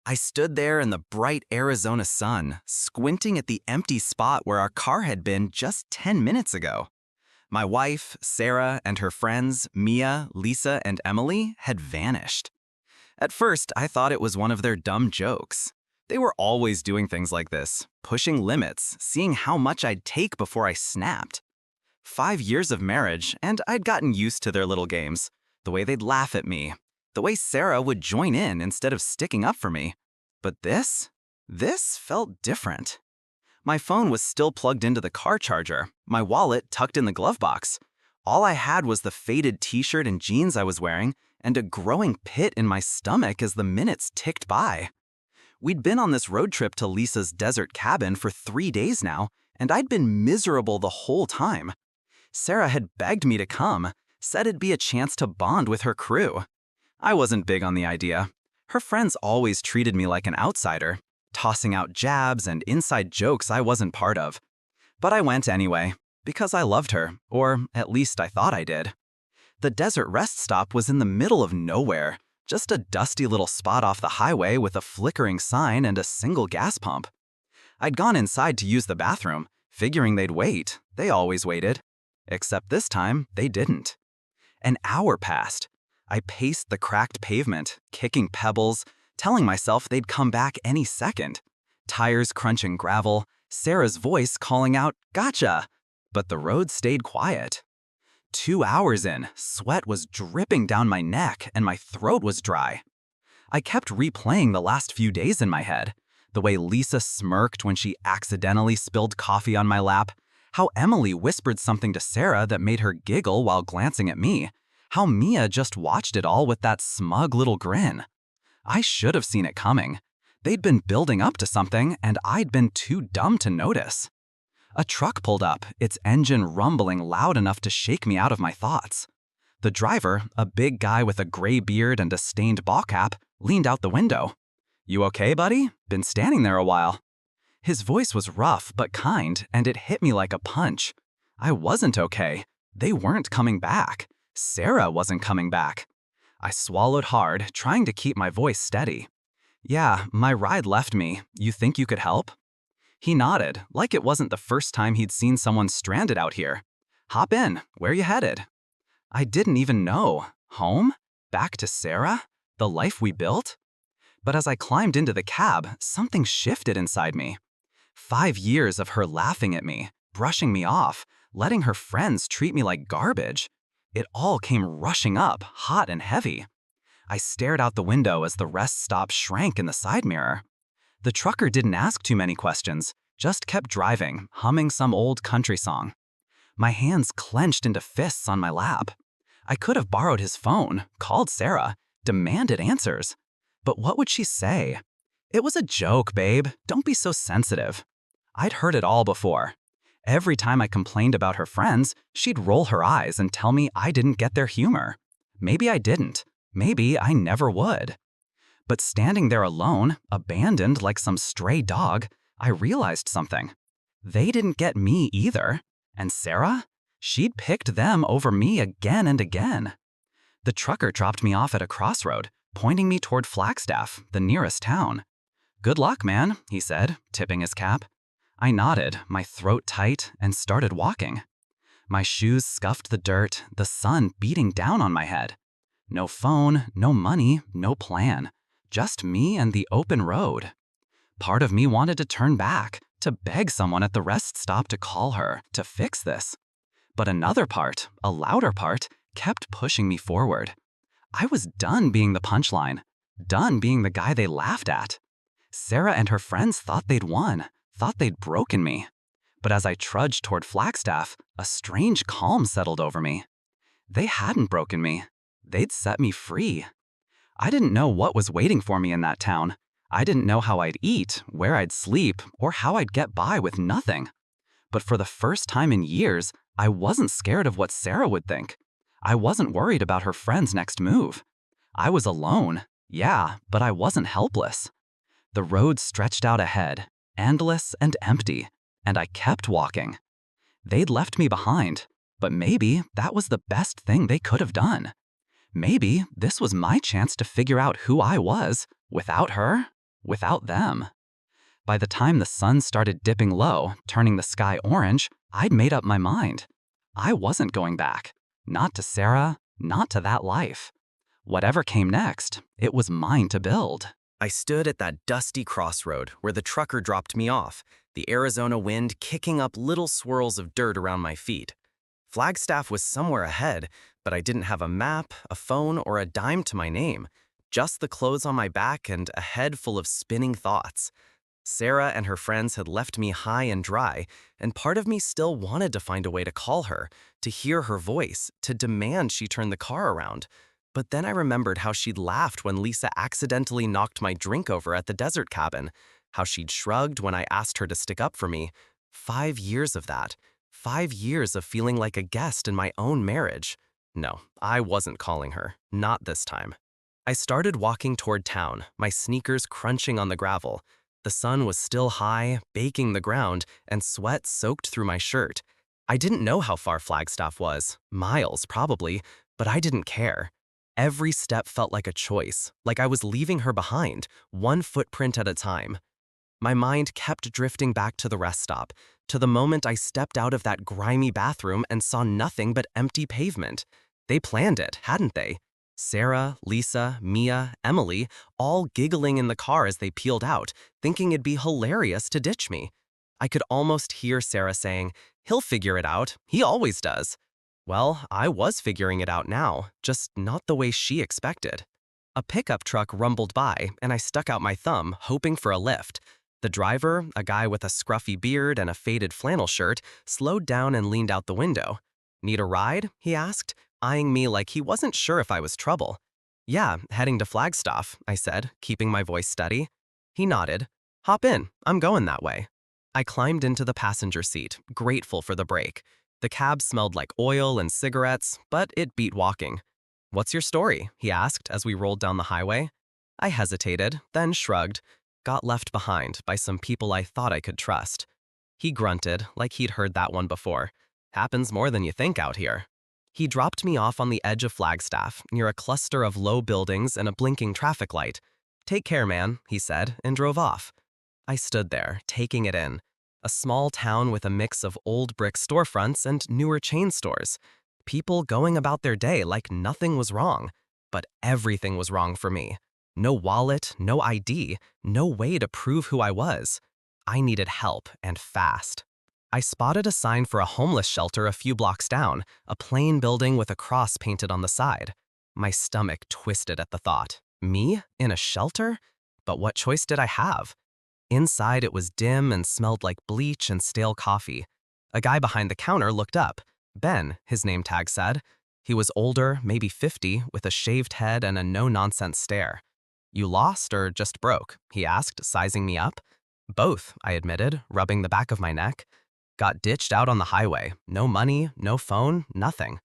I stood there in the bright Arizona sun, squinting at the empty spot where our car had been just 10 minutes ago. My wife, Sarah, and her friends, Mia, Lisa, and Emily, had vanished. At first, I thought it was one of their dumb jokes. They were always doing things like this, pushing limits, seeing how much I'd take before I snapped. 5 years of marriage, and I'd gotten used to their little games, the way they'd laugh at me, the way Sarah would join in instead of sticking up for me. But this felt different. My phone was still plugged into the car charger, my wallet tucked in the glove box. All I had was the faded t-shirt and jeans I was wearing, and a growing pit in my stomach as the minutes ticked by. We'd been on this road trip to Lisa's desert cabin for 3 days now, and I'd been miserable the whole time. Sarah had begged me to come, said it'd be a chance to bond with her crew. I wasn't big on the idea. Her friends always treated me like an outsider, tossing out jabs and inside jokes I wasn't part of. But I went anyway, because I loved her, or at least I thought I did. The desert rest stop was in the middle of nowhere, just a dusty little spot off the highway with a flickering sign and a single gas pump. I'd gone inside to use the bathroom, figuring they'd wait. They always waited. Except this time, they didn't. An hour passed. I paced the cracked pavement, kicking pebbles, telling myself they'd come back any second. Tires crunching gravel, Sarah's voice calling out, "Gotcha!" But the road stayed quiet. 2 hours in, sweat was dripping down my neck and my throat was dry. I kept replaying the last few days in my head. The way Lisa smirked when she accidentally spilled coffee on my lap, how Emily whispered something to Sarah that made her giggle while glancing at me, how Mia just watched it all with that smug little grin. I should have seen it coming. They'd been building up to something, and I'd been too dumb to notice. A truck pulled up, its engine rumbling loud enough to shake me out of my thoughts. The driver, a big guy with a gray beard and a stained ball cap, leaned out the window. "You okay, buddy? Been standing there a while." His voice was rough but kind, and it hit me like a punch. I wasn't okay. They weren't coming back. Sarah wasn't coming back. I swallowed hard, trying to keep my voice steady. "Yeah, my ride left me. You think you could help?" He nodded, like it wasn't the first time he'd seen someone stranded out here. "Hop in. Where you headed?" I didn't even know. Home? Back to Sarah? The life we built? But as I climbed into the cab, something shifted inside me. 5 years of her laughing at me, brushing me off, letting her friends treat me like garbage. It all came rushing up, hot and heavy. I stared out the window as the rest stop shrank in the side mirror. The trucker didn't ask too many questions, just kept driving, humming some old country song. My hands clenched into fists on my lap. I could have borrowed his phone, called Sarah, demanded answers. But what would she say? "It was a joke, babe. Don't be so sensitive." I'd heard it all before. Every time I complained about her friends, she'd roll her eyes and tell me I didn't get their humor. Maybe I didn't. Maybe I never would. But standing there alone, abandoned like some stray dog, I realized something. They didn't get me either. And Sarah? She'd picked them over me again and again. The trucker dropped me off at a crossroad, pointing me toward Flagstaff, the nearest town. "Good luck, man," he said, tipping his cap. I nodded, my throat tight, and started walking. My shoes scuffed the dirt, the sun beating down on my head. No phone, no money, no plan. Just me and the open road. Part of me wanted to turn back, to beg someone at the rest stop to call her, to fix this. But another part, a louder part, kept pushing me forward. I was done being the punchline, done being the guy they laughed at. Sarah and her friends thought they'd won, thought they'd broken me. But as I trudged toward Flagstaff, a strange calm settled over me. They hadn't broken me. They'd set me free. I didn't know what was waiting for me in that town. I didn't know how I'd eat, where I'd sleep, or how I'd get by with nothing. But for the first time in years, I wasn't scared of what Sarah would think. I wasn't worried about her friend's next move. I was alone, yeah, but I wasn't helpless. The road stretched out ahead, endless and empty, and I kept walking. They'd left me behind, but maybe that was the best thing they could have done. Maybe this was my chance to figure out who I was without her, without them. By the time the sun started dipping low, turning the sky orange, I'd made up my mind. I wasn't going back. Not to Sarah, not to that life. Whatever came next, it was mine to build. I stood at that dusty crossroad where the trucker dropped me off, the Arizona wind kicking up little swirls of dirt around my feet. Flagstaff was somewhere ahead, but I didn't have a map, a phone, or a dime to my name. Just the clothes on my back and a head full of spinning thoughts. Sarah and her friends had left me high and dry, and part of me still wanted to find a way to call her, to hear her voice, to demand she turn the car around. But then I remembered how she'd laughed when Lisa accidentally knocked my drink over at the desert cabin, how she'd shrugged when I asked her to stick up for me. 5 years of that. 5 years of feeling like a guest in my own marriage. No, I wasn't calling her. Not this time. I started walking toward town, my sneakers crunching on the gravel. The sun was still high, baking the ground, and sweat soaked through my shirt. I didn't know how far Flagstaff was, miles probably, but I didn't care. Every step felt like a choice, like I was leaving her behind, one footprint at a time. My mind kept drifting back to the rest stop, to the moment I stepped out of that grimy bathroom and saw nothing but empty pavement. They planned it, hadn't they? Sarah, Lisa, Mia, Emily, all giggling in the car as they peeled out, thinking it'd be hilarious to ditch me. I could almost hear Sarah saying, "He'll figure it out. He always does." Well, I was figuring it out now, just not the way she expected. A pickup truck rumbled by, and I stuck out my thumb, hoping for a lift. The driver, a guy with a scruffy beard and a faded flannel shirt, slowed down and leaned out the window. "Need a ride?" he asked, eyeing me like he wasn't sure if I was trouble. "Yeah, heading to Flagstaff," I said, keeping my voice steady. He nodded. "Hop in, I'm going that way." I climbed into the passenger seat, grateful for the break. The cab smelled like oil and cigarettes, but it beat walking. "What's your story?" he asked as we rolled down the highway. I hesitated, then shrugged. Got left behind by some people I thought I could trust. He grunted, like he'd heard that one before. "Happens more than you think out here." He dropped me off on the edge of Flagstaff, near a cluster of low buildings and a blinking traffic light. "Take care, man," he said, and drove off. I stood there, taking it in. A small town with a mix of old brick storefronts and newer chain stores. People going about their day like nothing was wrong. But everything was wrong for me. No wallet, no ID, no way to prove who I was. I needed help, and fast. I spotted a sign for a homeless shelter a few blocks down, a plain building with a cross painted on the side. My stomach twisted at the thought. Me? In a shelter? But what choice did I have? Inside, it was dim and smelled like bleach and stale coffee. A guy behind the counter looked up. Ben, his name tag said. He was older, maybe 50, with a shaved head and a no-nonsense stare. "You lost or just broke?" he asked, sizing me up. "Both," I admitted, rubbing the back of my neck. "Got ditched out on the highway. No money, no phone, nothing."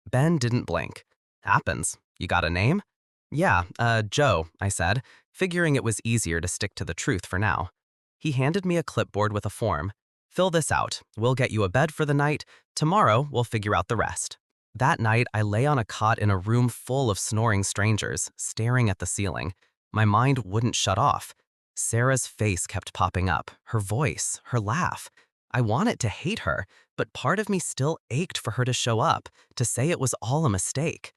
Ben didn't blink. "Happens. You got a name?" "Yeah, Joe," I said, figuring it was easier to stick to the truth for now. He handed me a clipboard with a form. "Fill this out. We'll get you a bed for the night. Tomorrow, we'll figure out the rest." That night, I lay on a cot in a room full of snoring strangers, staring at the ceiling. My mind wouldn't shut off. Sarah's face kept popping up, her voice, her laugh. I wanted to hate her, but part of me still ached for her to show up, to say it was all a mistake.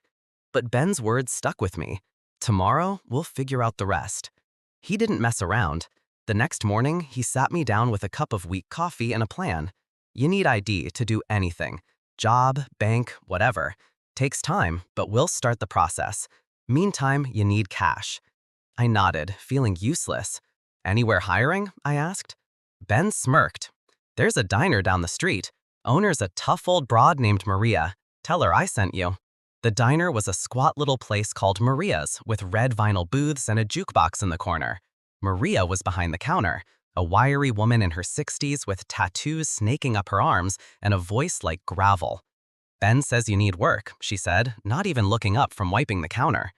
But Ben's words stuck with me. "Tomorrow, we'll figure out the rest." He didn't mess around. The next morning, he sat me down with a cup of weak coffee and a plan. "You need ID to do anything. Job, bank, whatever. Takes time, but we'll start the process. Meantime, you need cash." I nodded, feeling useless. "Anywhere hiring?" I asked. Ben smirked. "There's a diner down the street. Owner's a tough old broad named Maria. Tell her I sent you." The diner was a squat little place called Maria's, with red vinyl booths and a jukebox in the corner. Maria was behind the counter, a wiry woman in her 60s with tattoos snaking up her arms and a voice like gravel. "Ben says you need work," she said, not even looking up from wiping the counter.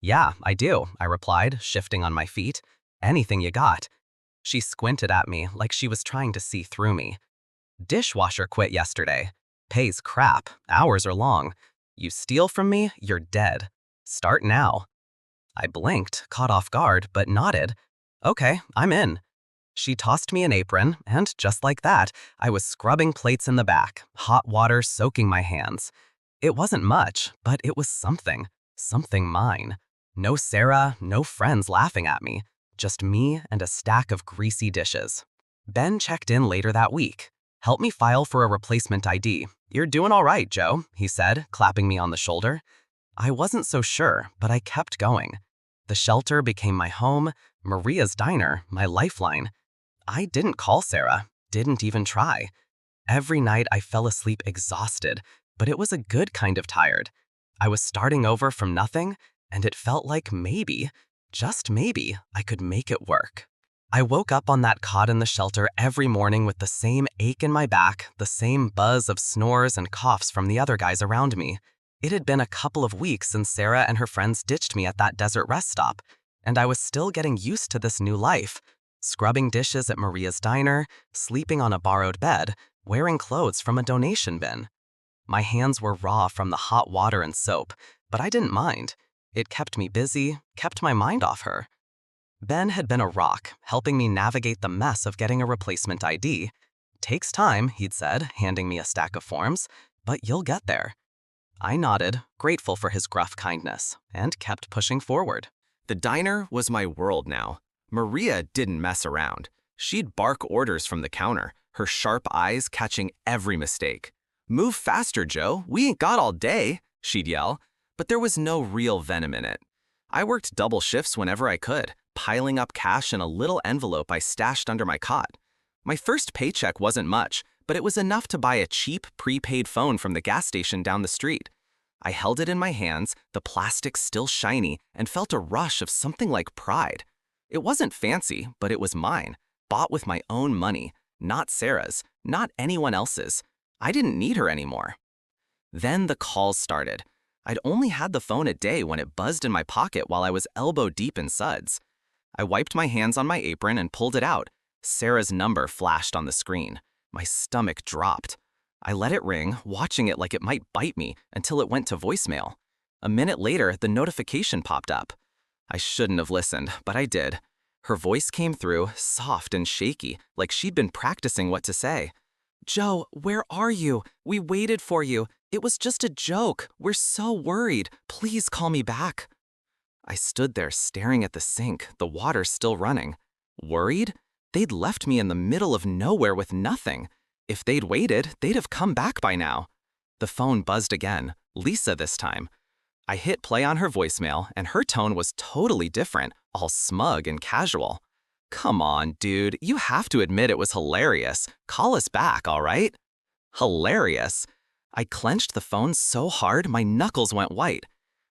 "Yeah, I do," I replied, shifting on my feet. "Anything you got." She squinted at me like she was trying to see through me. "Dishwasher quit yesterday. Pays crap, hours are long. You steal from me, you're dead. Start now." I blinked, caught off guard, but nodded. Okay, I'm in. She tossed me an apron, and just like that, I was scrubbing plates in the back, hot water soaking my hands. It wasn't much, but it was something. Something mine. No Sarah, no friends laughing at me. Just me and a stack of greasy dishes. Ben checked in later that week. Help me file for a replacement ID. You're doing all right, Joe, he said, clapping me on the shoulder. I wasn't so sure, but I kept going. The shelter became my home, Maria's diner, my lifeline. I didn't call Sarah, didn't even try. Every night I fell asleep exhausted, but it was a good kind of tired. I was starting over from nothing, and it felt like maybe, just maybe, I could make it work. I woke up on that cot in the shelter every morning with the same ache in my back, the same buzz of snores and coughs from the other guys around me. It had been a couple of weeks since Sarah and her friends ditched me at that desert rest stop, and I was still getting used to this new life. Scrubbing dishes at Maria's diner, sleeping on a borrowed bed, wearing clothes from a donation bin. My hands were raw from the hot water and soap, but I didn't mind. It kept me busy, kept my mind off her. Ben had been a rock, helping me navigate the mess of getting a replacement ID. Takes time, he'd said, handing me a stack of forms, but you'll get there. I nodded, grateful for his gruff kindness, and kept pushing forward. The diner was my world now. Maria didn't mess around. She'd bark orders from the counter, her sharp eyes catching every mistake. "Move faster, Joe, we ain't got all day," she'd yell, but there was no real venom in it. I worked double shifts whenever I could, piling up cash in a little envelope I stashed under my cot. My first paycheck wasn't much, but it was enough to buy a cheap, prepaid phone from the gas station down the street. I held it in my hands, the plastic still shiny, and felt a rush of something like pride. It wasn't fancy, but it was mine, bought with my own money, not Sarah's, not anyone else's. I didn't need her anymore. Then the calls started. I'd only had the phone a day when it buzzed in my pocket while I was elbow deep in suds. I wiped my hands on my apron and pulled it out. Sarah's number flashed on the screen. My stomach dropped. I let it ring, watching it like it might bite me, until it went to voicemail. A minute later, the notification popped up. I shouldn't have listened, but I did. Her voice came through, soft and shaky, like she'd been practicing what to say. "Joe, where are you? We waited for you. It was just a joke. We're so worried. Please call me back." I stood there staring at the sink, the water still running. Worried? They'd left me in the middle of nowhere with nothing. If they'd waited, they'd have come back by now. The phone buzzed again, Lisa this time. I hit play on her voicemail, and her tone was totally different, all smug and casual. "Come on, dude, you have to admit it was hilarious. Call us back, all right?" Hilarious? I clenched the phone so hard my knuckles went white.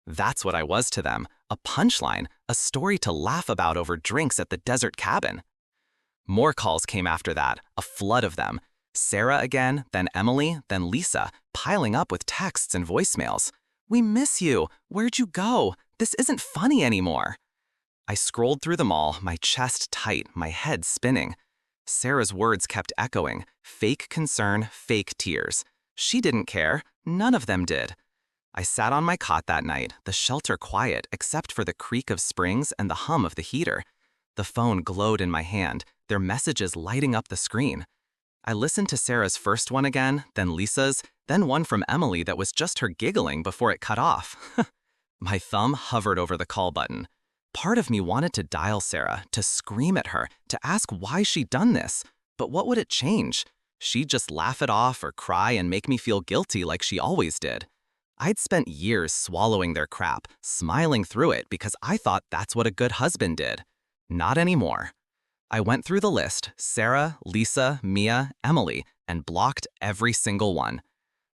That's what I was to them, a punchline, a story to laugh about over drinks at the desert cabin. More calls came after that, a flood of them. Sarah again, then Emily, then Lisa, piling up with texts and voicemails. "We miss you. Where'd you go? This isn't funny anymore." I scrolled through them all, my chest tight, my head spinning. Sarah's words kept echoing, fake concern, fake tears. She didn't care. None of them did. I sat on my cot that night, the shelter quiet except for the creak of springs and the hum of the heater. The phone glowed in my hand, their messages lighting up the screen. I listened to Sarah's first one again, then Lisa's, then one from Emily that was just her giggling before it cut off. My thumb hovered over the call button. Part of me wanted to dial Sarah, to scream at her, to ask why she'd done this. But what would it change? She'd just laugh it off or cry and make me feel guilty like she always did. I'd spent years swallowing their crap, smiling through it because I thought that's what a good husband did. Not anymore. I went through the list, Sarah, Lisa, Mia, Emily, and blocked every single one.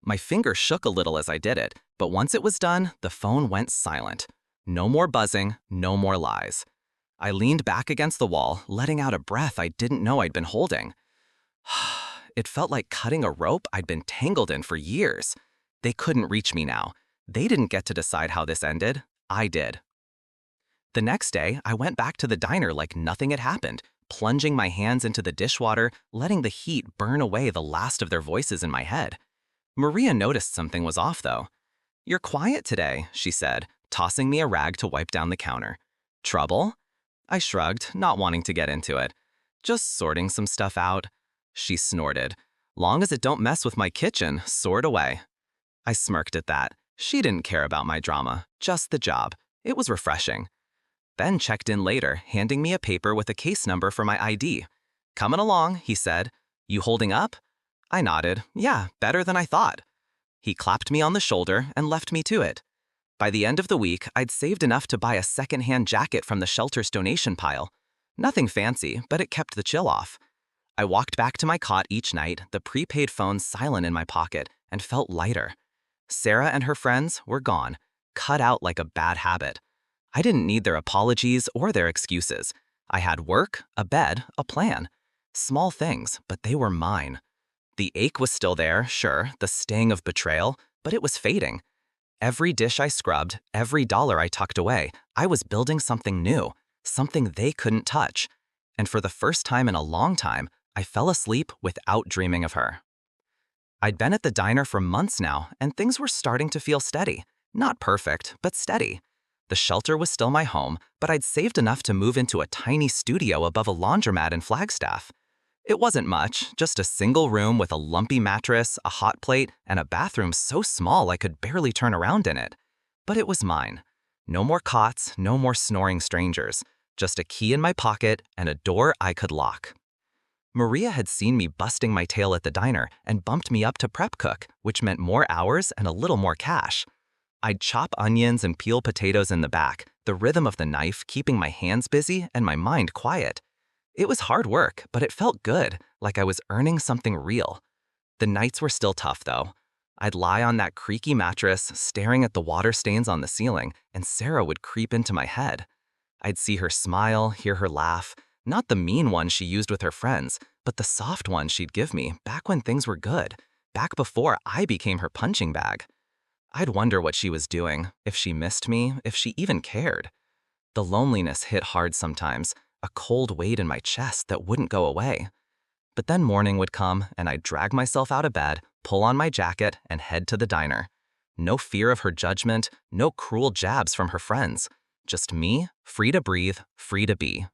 My finger shook a little as I did it, but once it was done, the phone went silent. No more buzzing, no more lies. I leaned back against the wall, letting out a breath I didn't know I'd been holding. It felt like cutting a rope I'd been tangled in for years. They couldn't reach me now. They didn't get to decide how this ended. I did. The next day, I went back to the diner like nothing had happened, plunging my hands into the dishwater, letting the heat burn away the last of their voices in my head. Maria noticed something was off, though. "You're quiet today," she said, tossing me a rag to wipe down the counter. "Trouble?" I shrugged, not wanting to get into it. Just sorting some stuff out. She snorted. Long as it don't mess with my kitchen, sort away. I smirked at that. She didn't care about my drama, just the job. It was refreshing. Ben checked in later, handing me a paper with a case number for my ID. Coming along, he said. You holding up? I nodded. Yeah, better than I thought. He clapped me on the shoulder and left me to it. By the end of the week, I'd saved enough to buy a second-hand jacket from the shelter's donation pile. Nothing fancy, but it kept the chill off. I walked back to my cot each night, the prepaid phone silent in my pocket, and felt lighter. Sarah and her friends were gone, cut out like a bad habit. I didn't need their apologies or their excuses. I had work, a bed, a plan. Small things, but they were mine. The ache was still there, sure, the sting of betrayal, but it was fading. Every dish I scrubbed, every dollar I tucked away, I was building something new, something they couldn't touch. And for the first time in a long time, I fell asleep without dreaming of her. I'd been at the diner for months now, and things were starting to feel steady. Not perfect, but steady. The shelter was still my home, but I'd saved enough to move into a tiny studio above a laundromat in Flagstaff. It wasn't much, just a single room with a lumpy mattress, a hot plate, and a bathroom so small I could barely turn around in it. But it was mine. No more cots, no more snoring strangers. Just a key in my pocket and a door I could lock. Maria had seen me busting my tail at the diner and bumped me up to prep cook, which meant more hours and a little more cash. I'd chop onions and peel potatoes in the back, the rhythm of the knife keeping my hands busy and my mind quiet. It was hard work, but it felt good, like I was earning something real. The nights were still tough, though. I'd lie on that creaky mattress, staring at the water stains on the ceiling, and Sarah would creep into my head. I'd see her smile, hear her laugh, not the mean one she used with her friends, but the soft one she'd give me back when things were good, back before I became her punching bag. I'd wonder what she was doing, if she missed me, if she even cared. The loneliness hit hard sometimes, a cold weight in my chest that wouldn't go away. But then morning would come and I'd drag myself out of bed, pull on my jacket, and head to the diner. No fear of her judgment, no cruel jabs from her friends. Just me, free to breathe, free to be.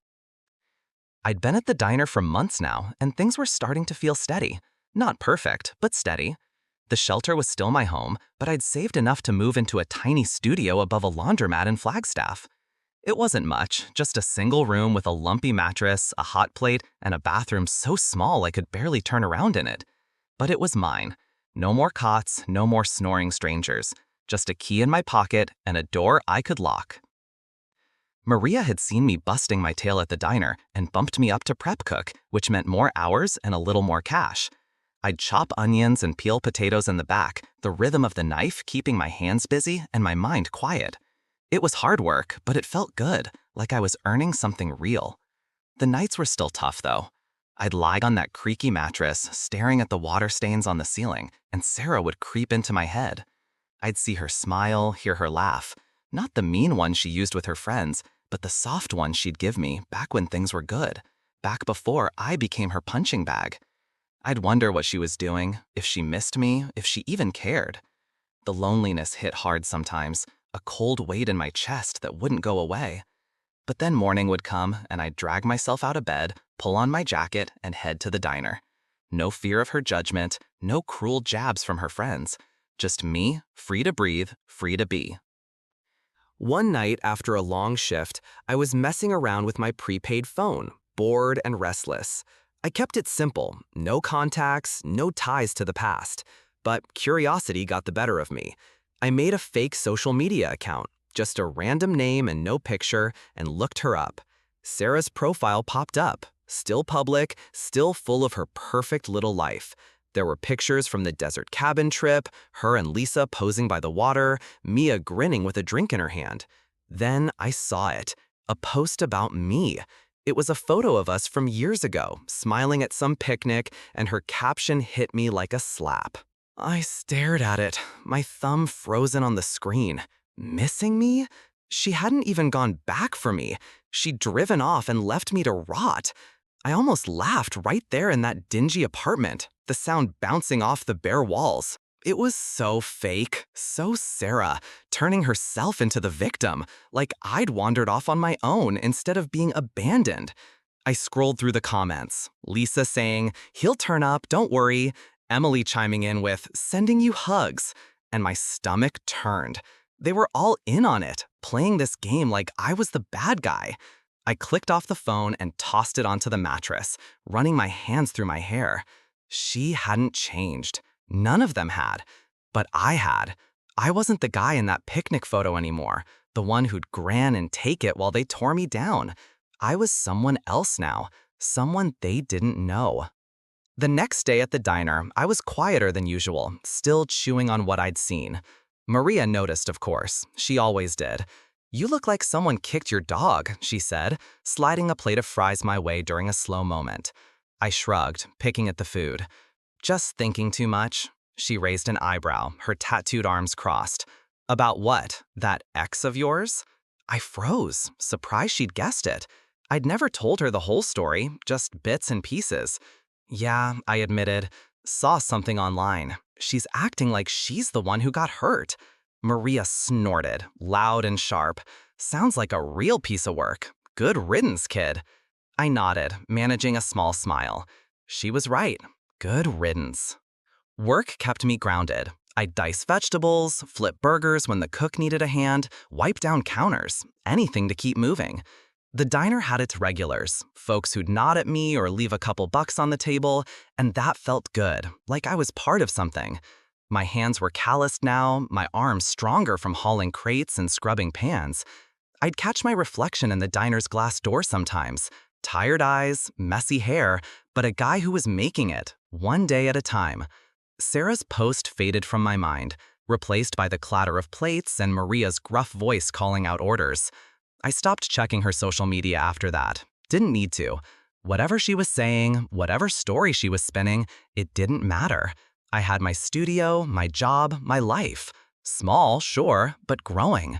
I'd been at the diner for months now, and things were starting to feel steady. Not perfect, but steady. The shelter was still my home, but I'd saved enough to move into a tiny studio above a laundromat in Flagstaff. It wasn't much, just a single room with a lumpy mattress, a hot plate, and a bathroom so small I could barely turn around in it. But it was mine. No more cots, no more snoring strangers. Just a key in my pocket and a door I could lock. Maria had seen me busting my tail at the diner and bumped me up to prep cook, which meant more hours and a little more cash. I'd chop onions and peel potatoes in the back, the rhythm of the knife keeping my hands busy and my mind quiet. It was hard work, but it felt good, like I was earning something real. The nights were still tough, though. I'd lie on that creaky mattress, staring at the water stains on the ceiling, and Sarah would creep into my head. I'd see her smile, hear her laugh, not the mean one she used with her friends, but the soft one she'd give me back when things were good, back before I became her punching bag. I'd wonder what she was doing, if she missed me, if she even cared. The loneliness hit hard sometimes, a cold weight in my chest that wouldn't go away. But then morning would come and I'd drag myself out of bed, pull on my jacket, and head to the diner. No fear of her judgment, no cruel jabs from her friends. Just me, free to breathe, free to be. One night after a long shift, I was messing around with my prepaid phone, bored and restless. I kept it simple, no contacts, no ties to the past. But curiosity got the better of me. I made a fake social media account, just a random name and no picture, and looked her up. Sarah's profile popped up, still public, still full of her perfect little life. There were pictures from the desert cabin trip, her and Lisa posing by the water, Mia grinning with a drink in her hand. Then I saw it, a post about me. It was a photo of us from years ago, smiling at some picnic, and her caption hit me like a slap. I stared at it, my thumb frozen on the screen. Missing me? She hadn't even gone back for me. She'd driven off and left me to rot. I almost laughed right there in that dingy apartment, the sound bouncing off the bare walls. It was so fake, so Sarah, turning herself into the victim, like I'd wandered off on my own instead of being abandoned. I scrolled through the comments. Lisa saying, "He'll turn up, don't worry." Emily chiming in with, "Sending you hugs." And my stomach turned. They were all in on it, playing this game like I was the bad guy. I clicked off the phone and tossed it onto the mattress, running my hands through my hair. She hadn't changed. None of them had. But I had. I wasn't the guy in that picnic photo anymore, the one who'd grin and take it while they tore me down. I was someone else now, someone they didn't know. The next day at the diner, I was quieter than usual, still chewing on what I'd seen. Maria noticed, of course. She always did. "You look like someone kicked your dog," she said, sliding a plate of fries my way during a slow moment. I shrugged, picking at the food. "Just thinking too much?" She raised an eyebrow, her tattooed arms crossed. "About what? That ex of yours?" I froze, surprised she'd guessed it. I'd never told her the whole story, just bits and pieces. "Yeah," I admitted. "Saw something online. She's acting like she's the one who got hurt." Maria snorted, loud and sharp. "Sounds like a real piece of work. Good riddance, kid." I nodded, managing a small smile. She was right. Good riddance. Work kept me grounded. I'd dice vegetables, flip burgers when the cook needed a hand, wipe down counters, anything to keep moving. The diner had its regulars, folks who'd nod at me or leave a couple bucks on the table, and that felt good, like I was part of something. My hands were calloused now, my arms stronger from hauling crates and scrubbing pans. I'd catch my reflection in the diner's glass door sometimes. Tired eyes, messy hair, but a guy who was making it, one day at a time. Sarah's post faded from my mind, replaced by the clatter of plates and Maria's gruff voice calling out orders. I stopped checking her social media after that. Didn't need to. Whatever she was saying, whatever story she was spinning, it didn't matter. I had my studio, my job, my life. Small, sure, but growing.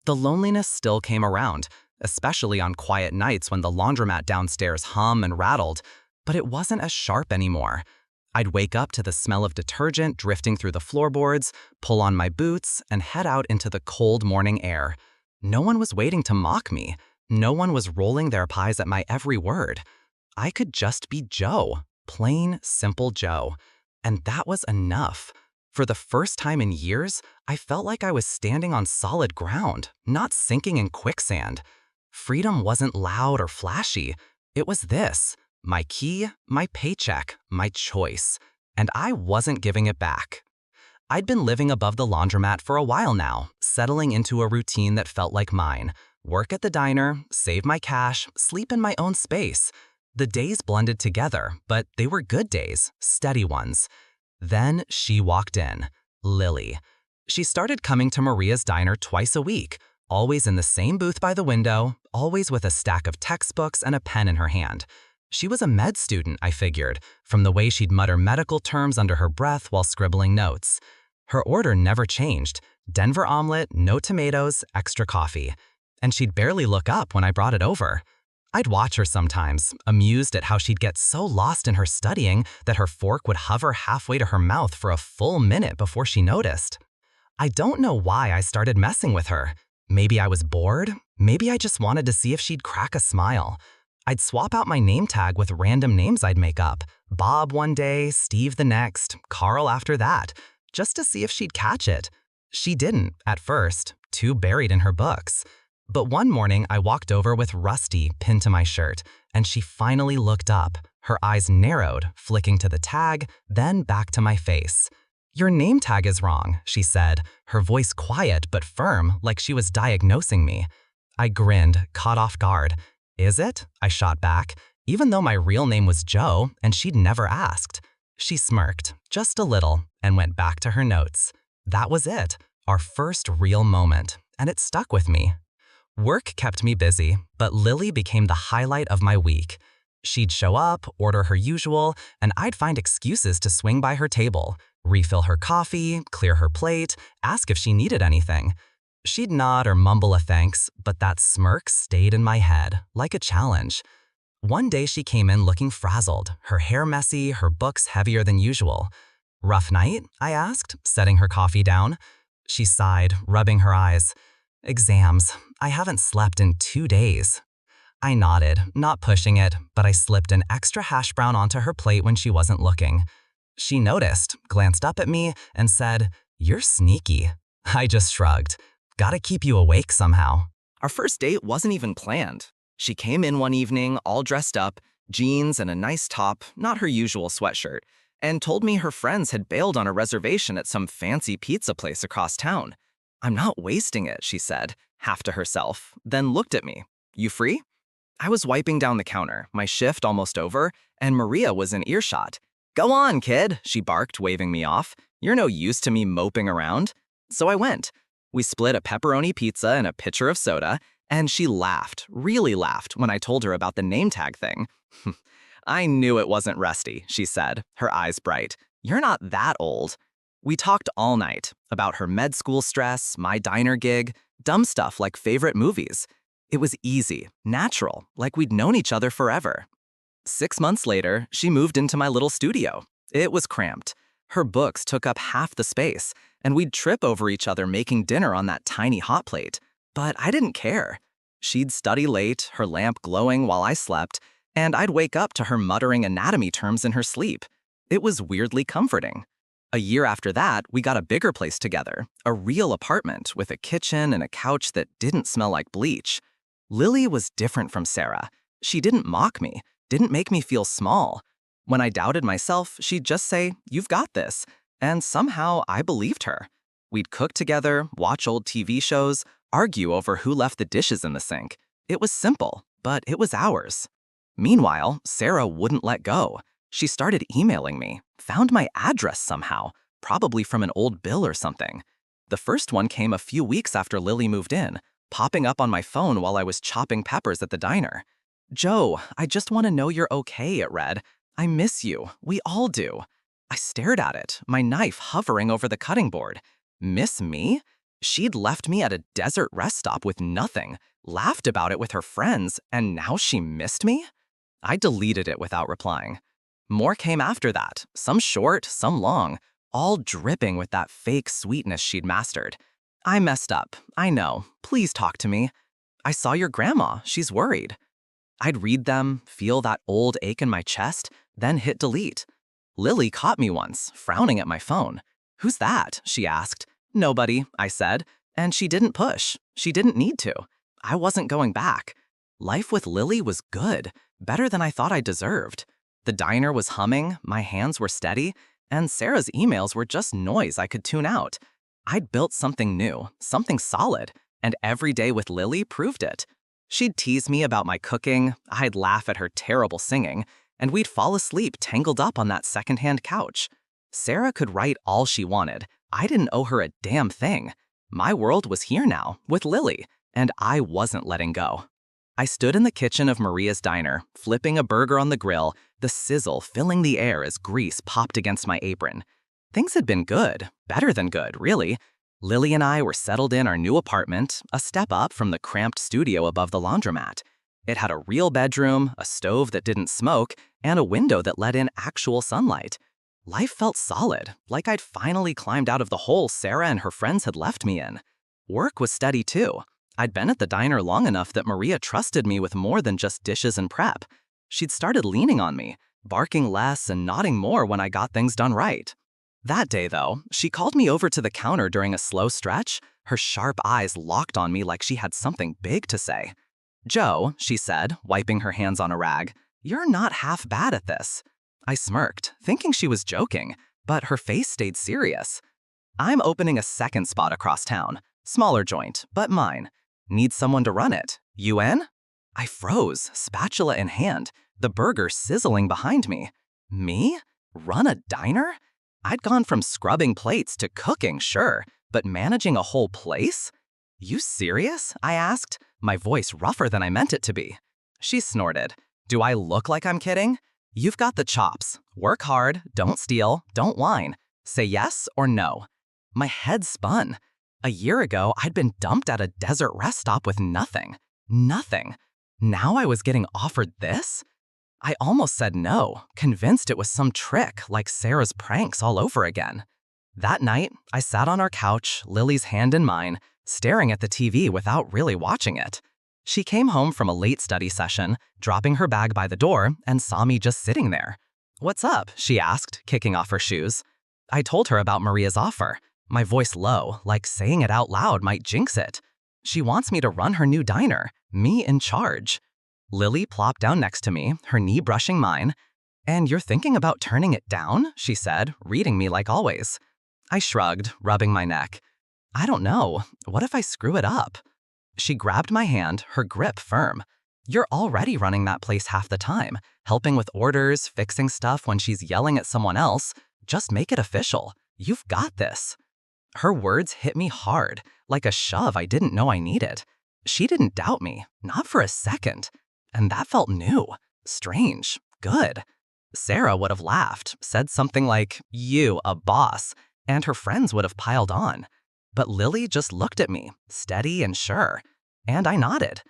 The loneliness still came around, especially on quiet nights when the laundromat downstairs hummed and rattled, but it wasn't as sharp anymore. I'd wake up to the smell of detergent drifting through the floorboards, pull on my boots, and head out into the cold morning air. No one was waiting to mock me. No one was rolling their eyes at my every word. I could just be Joe, plain, simple Joe. And that was enough. For the first time in years, I felt like I was standing on solid ground, not sinking in quicksand. Freedom wasn't loud or flashy. It was this: my key, my paycheck, my choice. And I wasn't giving it back. I'd been living above the laundromat for a while now, settling into a routine that felt like mine. Work at the diner, save my cash, sleep in my own space. The days blended together, but they were good days, steady ones. Then she walked in, Lily. She started coming to Maria's diner twice a week, always in the same booth by the window, always with a stack of textbooks and a pen in her hand. She was a med student, I figured, from the way she'd mutter medical terms under her breath while scribbling notes. Her order never changed: Denver omelet, no tomatoes, extra coffee. And she'd barely look up when I brought it over. I'd watch her sometimes, amused at how she'd get so lost in her studying that her fork would hover halfway to her mouth for a full minute before she noticed. I don't know why I started messing with her. Maybe I was bored. Maybe I just wanted to see if she'd crack a smile. I'd swap out my name tag with random names I'd make up. Bob one day, Steve the next, Carl after that, just to see if she'd catch it. She didn't, at first, too buried in her books. But one morning I walked over with Rusty pinned to my shirt, and she finally looked up, her eyes narrowed, flicking to the tag, then back to my face. "Your name tag is wrong," she said, her voice quiet but firm, like she was diagnosing me. I grinned, caught off guard. "Is it?" I shot back, even though my real name was Joe and she'd never asked. She smirked, just a little, and went back to her notes. That was it, our first real moment, and it stuck with me. Work kept me busy, but Lily became the highlight of my week. She'd show up, order her usual, and I'd find excuses to swing by her table, refill her coffee, clear her plate, ask if she needed anything. She'd nod or mumble a thanks, but that smirk stayed in my head, like a challenge. One day she came in looking frazzled, her hair messy, her books heavier than usual. Rough night? I asked, setting her coffee down. She sighed, rubbing her eyes. Exams. I haven't slept in 2 days. I nodded, not pushing it, but I slipped an extra hash brown onto her plate when she wasn't looking. She noticed, glanced up at me, and said, "You're sneaky." I just shrugged. Gotta keep you awake somehow. Our first date wasn't even planned. She came in one evening, all dressed up, jeans and a nice top, not her usual sweatshirt, and told me her friends had bailed on a reservation at some fancy pizza place across town. "I'm not wasting it," she said, half to herself, then looked at me. "You free?" I was wiping down the counter, my shift almost over, and Maria was in earshot. "Go on, kid," she barked, waving me off. "You're no use to me moping around." So I went. We split a pepperoni pizza and a pitcher of soda, and she laughed, really laughed, when I told her about the name tag thing. "I knew it wasn't Rusty," she said, her eyes bright. "You're not that old." We talked all night about her med school stress, my diner gig, dumb stuff like favorite movies. It was easy, natural, like we'd known each other forever. 6 months later, she moved into my little studio. It was cramped. Her books took up half the space, and we'd trip over each other making dinner on that tiny hot plate. But I didn't care. She'd study late, her lamp glowing while I slept, and I'd wake up to her muttering anatomy terms in her sleep. It was weirdly comforting. A year after that, we got a bigger place together, a real apartment with a kitchen and a couch that didn't smell like bleach. Lily was different from Sarah. She didn't mock me, didn't make me feel small. When I doubted myself, she'd just say, "You've got this." And somehow I believed her. We'd cook together, watch old TV shows, argue over who left the dishes in the sink. It was simple, but it was ours. Meanwhile, Sarah wouldn't let go. She started emailing me, found my address somehow, probably from an old bill or something. The first one came a few weeks after Lily moved in, popping up on my phone while I was chopping peppers at the diner. "Joe, I just want to know you're okay," it read. "I miss you. We all do." I stared at it, my knife hovering over the cutting board. Miss me? She'd left me at a desert rest stop with nothing, laughed about it with her friends, and now she missed me? I deleted it without replying. More came after that, some short, some long, all dripping with that fake sweetness she'd mastered. "I messed up. I know. Please talk to me. I saw your grandma. She's worried." I'd read them, feel that old ache in my chest, then hit delete. Lily caught me once, frowning at my phone. "Who's that?" she asked. "Nobody," I said, and she didn't push. She didn't need to. I wasn't going back. Life with Lily was good, better than I thought I deserved. The diner was humming, my hands were steady, and Sarah's emails were just noise I could tune out. I'd built something new, something solid, and every day with Lily proved it. She'd tease me about my cooking, I'd laugh at her terrible singing, and we'd fall asleep tangled up on that secondhand couch. Sarah could write all she wanted. I didn't owe her a damn thing. My world was here now, with Lily, and I wasn't letting go. I stood in the kitchen of Maria's diner, flipping a burger on the grill, the sizzle filling the air as grease popped against my apron. Things had been good, better than good, really. Lily and I were settled in our new apartment, a step up from the cramped studio above the laundromat. It had a real bedroom, a stove that didn't smoke, and a window that let in actual sunlight. Life felt solid, like I'd finally climbed out of the hole Sarah and her friends had left me in. Work was steady too. I'd been at the diner long enough that Maria trusted me with more than just dishes and prep. She'd started leaning on me, barking less and nodding more when I got things done right. That day, though, she called me over to the counter during a slow stretch, her sharp eyes locked on me like she had something big to say. "Joe," she said, wiping her hands on a rag, "you're not half bad at this." I smirked, thinking she was joking, but her face stayed serious. "I'm opening a second spot across town. Smaller joint, but mine. Need someone to run it. You in?" I froze, spatula in hand, the burger sizzling behind me. Me? Run a diner? I'd gone from scrubbing plates to cooking, sure, but managing a whole place? "You serious?" I asked, my voice rougher than I meant it to be. She snorted. "Do I look like I'm kidding? You've got the chops. Work hard, don't steal, don't whine. Say yes or no." My head spun. A year ago, I'd been dumped at a desert rest stop with nothing. Nothing. Now I was getting offered this? I almost said no, convinced it was some trick like Sarah's pranks all over again. That night, I sat on our couch, Lily's hand in mine, staring at the TV without really watching it. She came home from a late study session, dropping her bag by the door, and saw me just sitting there. "What's up?" she asked, kicking off her shoes. I told her about Maria's offer, my voice low, like saying it out loud might jinx it. She wants me to run her new diner, me in charge. Lily plopped down next to me, her knee brushing mine. "And you're thinking about turning it down?" she said, reading me like always. I shrugged, rubbing my neck. "I don't know. What if I screw it up?" She grabbed my hand, her grip firm. "You're already running that place half the time, helping with orders, fixing stuff when she's yelling at someone else. Just make it official. You've got this." Her words hit me hard, like a shove I didn't know I needed. She didn't doubt me, not for a second. And that felt new, strange, good. Sarah would have laughed, said something like, "You, a boss," and her friends would have piled on. But Lily just looked at me, steady and sure. And I nodded.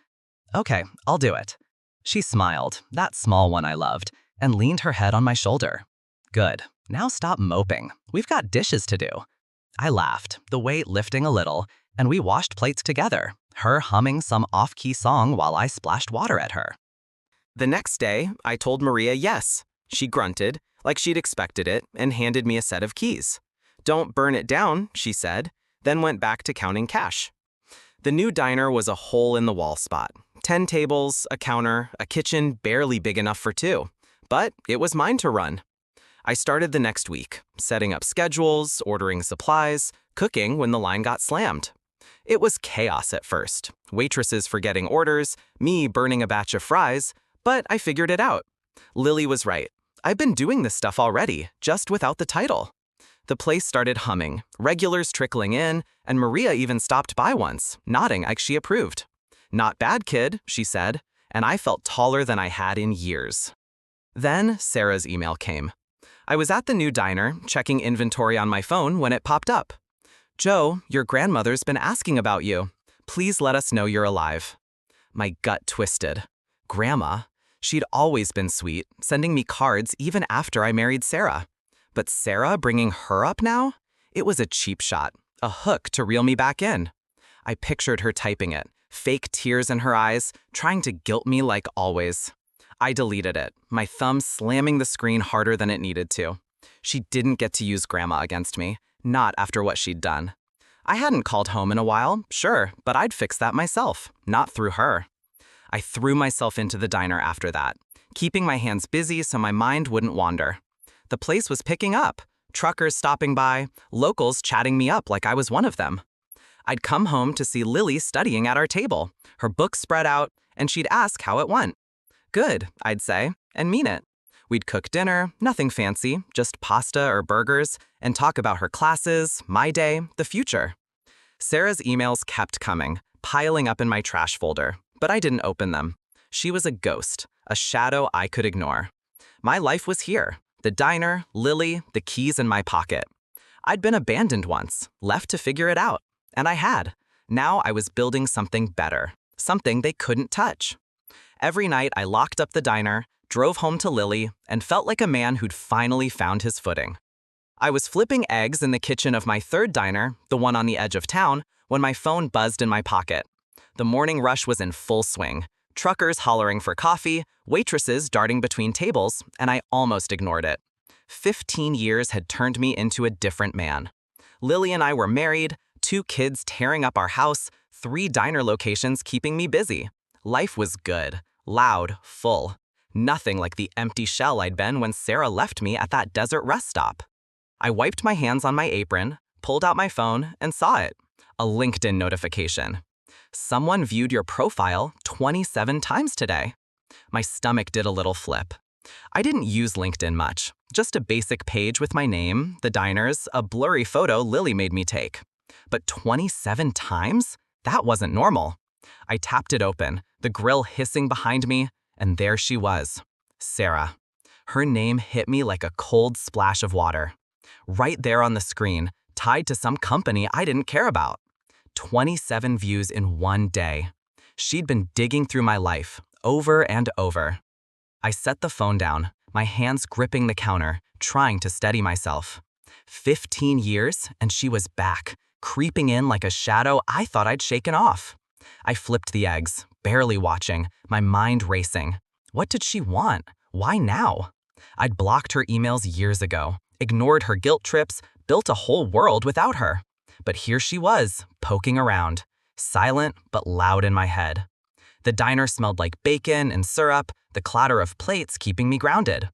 "Okay, I'll do it." She smiled, that small one I loved, and leaned her head on my shoulder. "Good. Now stop moping. We've got dishes to do." I laughed, the weight lifting a little, and we washed plates together, her humming some off-key song while I splashed water at her. The next day, I told Maria yes. She grunted, like she'd expected it, and handed me a set of keys. "Don't burn it down," she said, then went back to counting cash. The new diner was a hole-in-the-wall spot. 10 tables, a counter, a kitchen barely big enough for two. But it was mine to run. I started the next week, setting up schedules, ordering supplies, cooking when the line got slammed. It was chaos at first, waitresses forgetting orders, me burning a batch of fries, but I figured it out. Lily was right. I've been doing this stuff already, just without the title. The place started humming, regulars trickling in, and Maria even stopped by once, nodding like she approved. "Not bad, kid," she said, and I felt taller than I had in years. Then Sarah's email came. I was at the new diner, checking inventory on my phone when it popped up. "Joe, your grandmother's been asking about you. Please let us know you're alive." My gut twisted. Grandma? She'd always been sweet, sending me cards even after I married Sarah. But Sarah bringing her up now? It was a cheap shot, a hook to reel me back in. I pictured her typing it, fake tears in her eyes, trying to guilt me like always. I deleted it, my thumb slamming the screen harder than it needed to. She didn't get to use Grandma against me, not after what she'd done. I hadn't called home in a while, sure, but I'd fix that myself, not through her. I threw myself into the diner after that, keeping my hands busy so my mind wouldn't wander. The place was picking up, truckers stopping by, locals chatting me up like I was one of them. I'd come home to see Lily studying at our table, her books spread out, and she'd ask how it went. "Good," I'd say, and mean it. We'd cook dinner, nothing fancy, just pasta or burgers, and talk about her classes, my day, the future. Sarah's emails kept coming, piling up in my trash folder, but I didn't open them. She was a ghost, a shadow I could ignore. My life was here, the diner, Lily, the keys in my pocket. I'd been abandoned once, left to figure it out, and I had. Now I was building something better, something they couldn't touch. Every night I locked up the diner, drove home to Lily, and felt like a man who'd finally found his footing. I was flipping eggs in the kitchen of my third diner, the one on the edge of town, when my phone buzzed in my pocket. The morning rush was in full swing. Truckers hollering for coffee, waitresses darting between tables, and I almost ignored it. 15 years had turned me into a different man. Lily and I were married, 2 kids tearing up our house, 3 diner locations keeping me busy. Life was good, loud, full. Nothing like the empty shell I'd been when Sarah left me at that desert rest stop. I wiped my hands on my apron, pulled out my phone, and saw it. A LinkedIn notification. "Someone viewed your profile 27 times today." My stomach did a little flip. I didn't use LinkedIn much, just a basic page with my name, the diners, a blurry photo Lily made me take. But 27 times? That wasn't normal. I tapped it open, the grill hissing behind me, and there she was, Sarah. Her name hit me like a cold splash of water. Right there on the screen, tied to some company I didn't care about. 27 views in one day. She'd been digging through my life, over and over. I set the phone down, my hands gripping the counter, trying to steady myself. 15 years, and she was back, creeping in like a shadow I thought I'd shaken off. I flipped the eggs, barely watching, my mind racing. What did she want? Why now? I'd blocked her emails years ago, ignored her guilt trips, built a whole world without her. But here she was, poking around, silent but loud in my head. The diner smelled like bacon and syrup, the clatter of plates keeping me grounded.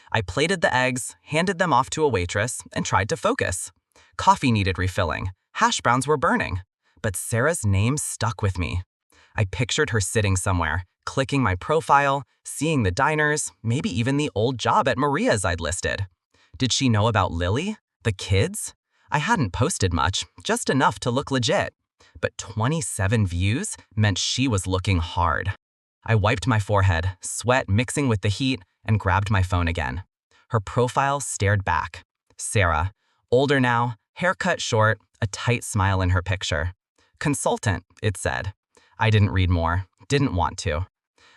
I plated the eggs, handed them off to a waitress, and tried to focus. Coffee needed refilling. Hash browns were burning. But Sarah's name stuck with me. I pictured her sitting somewhere, clicking my profile, seeing the diners, maybe even the old job at Maria's I'd listed. Did she know about Lily? The kids? I hadn't posted much, just enough to look legit. But 27 views meant she was looking hard. I wiped my forehead, sweat mixing with the heat, and grabbed my phone again. Her profile stared back. Sarah, older now, haircut short, a tight smile in her picture. Consultant, it said. I didn't read more, didn't want to.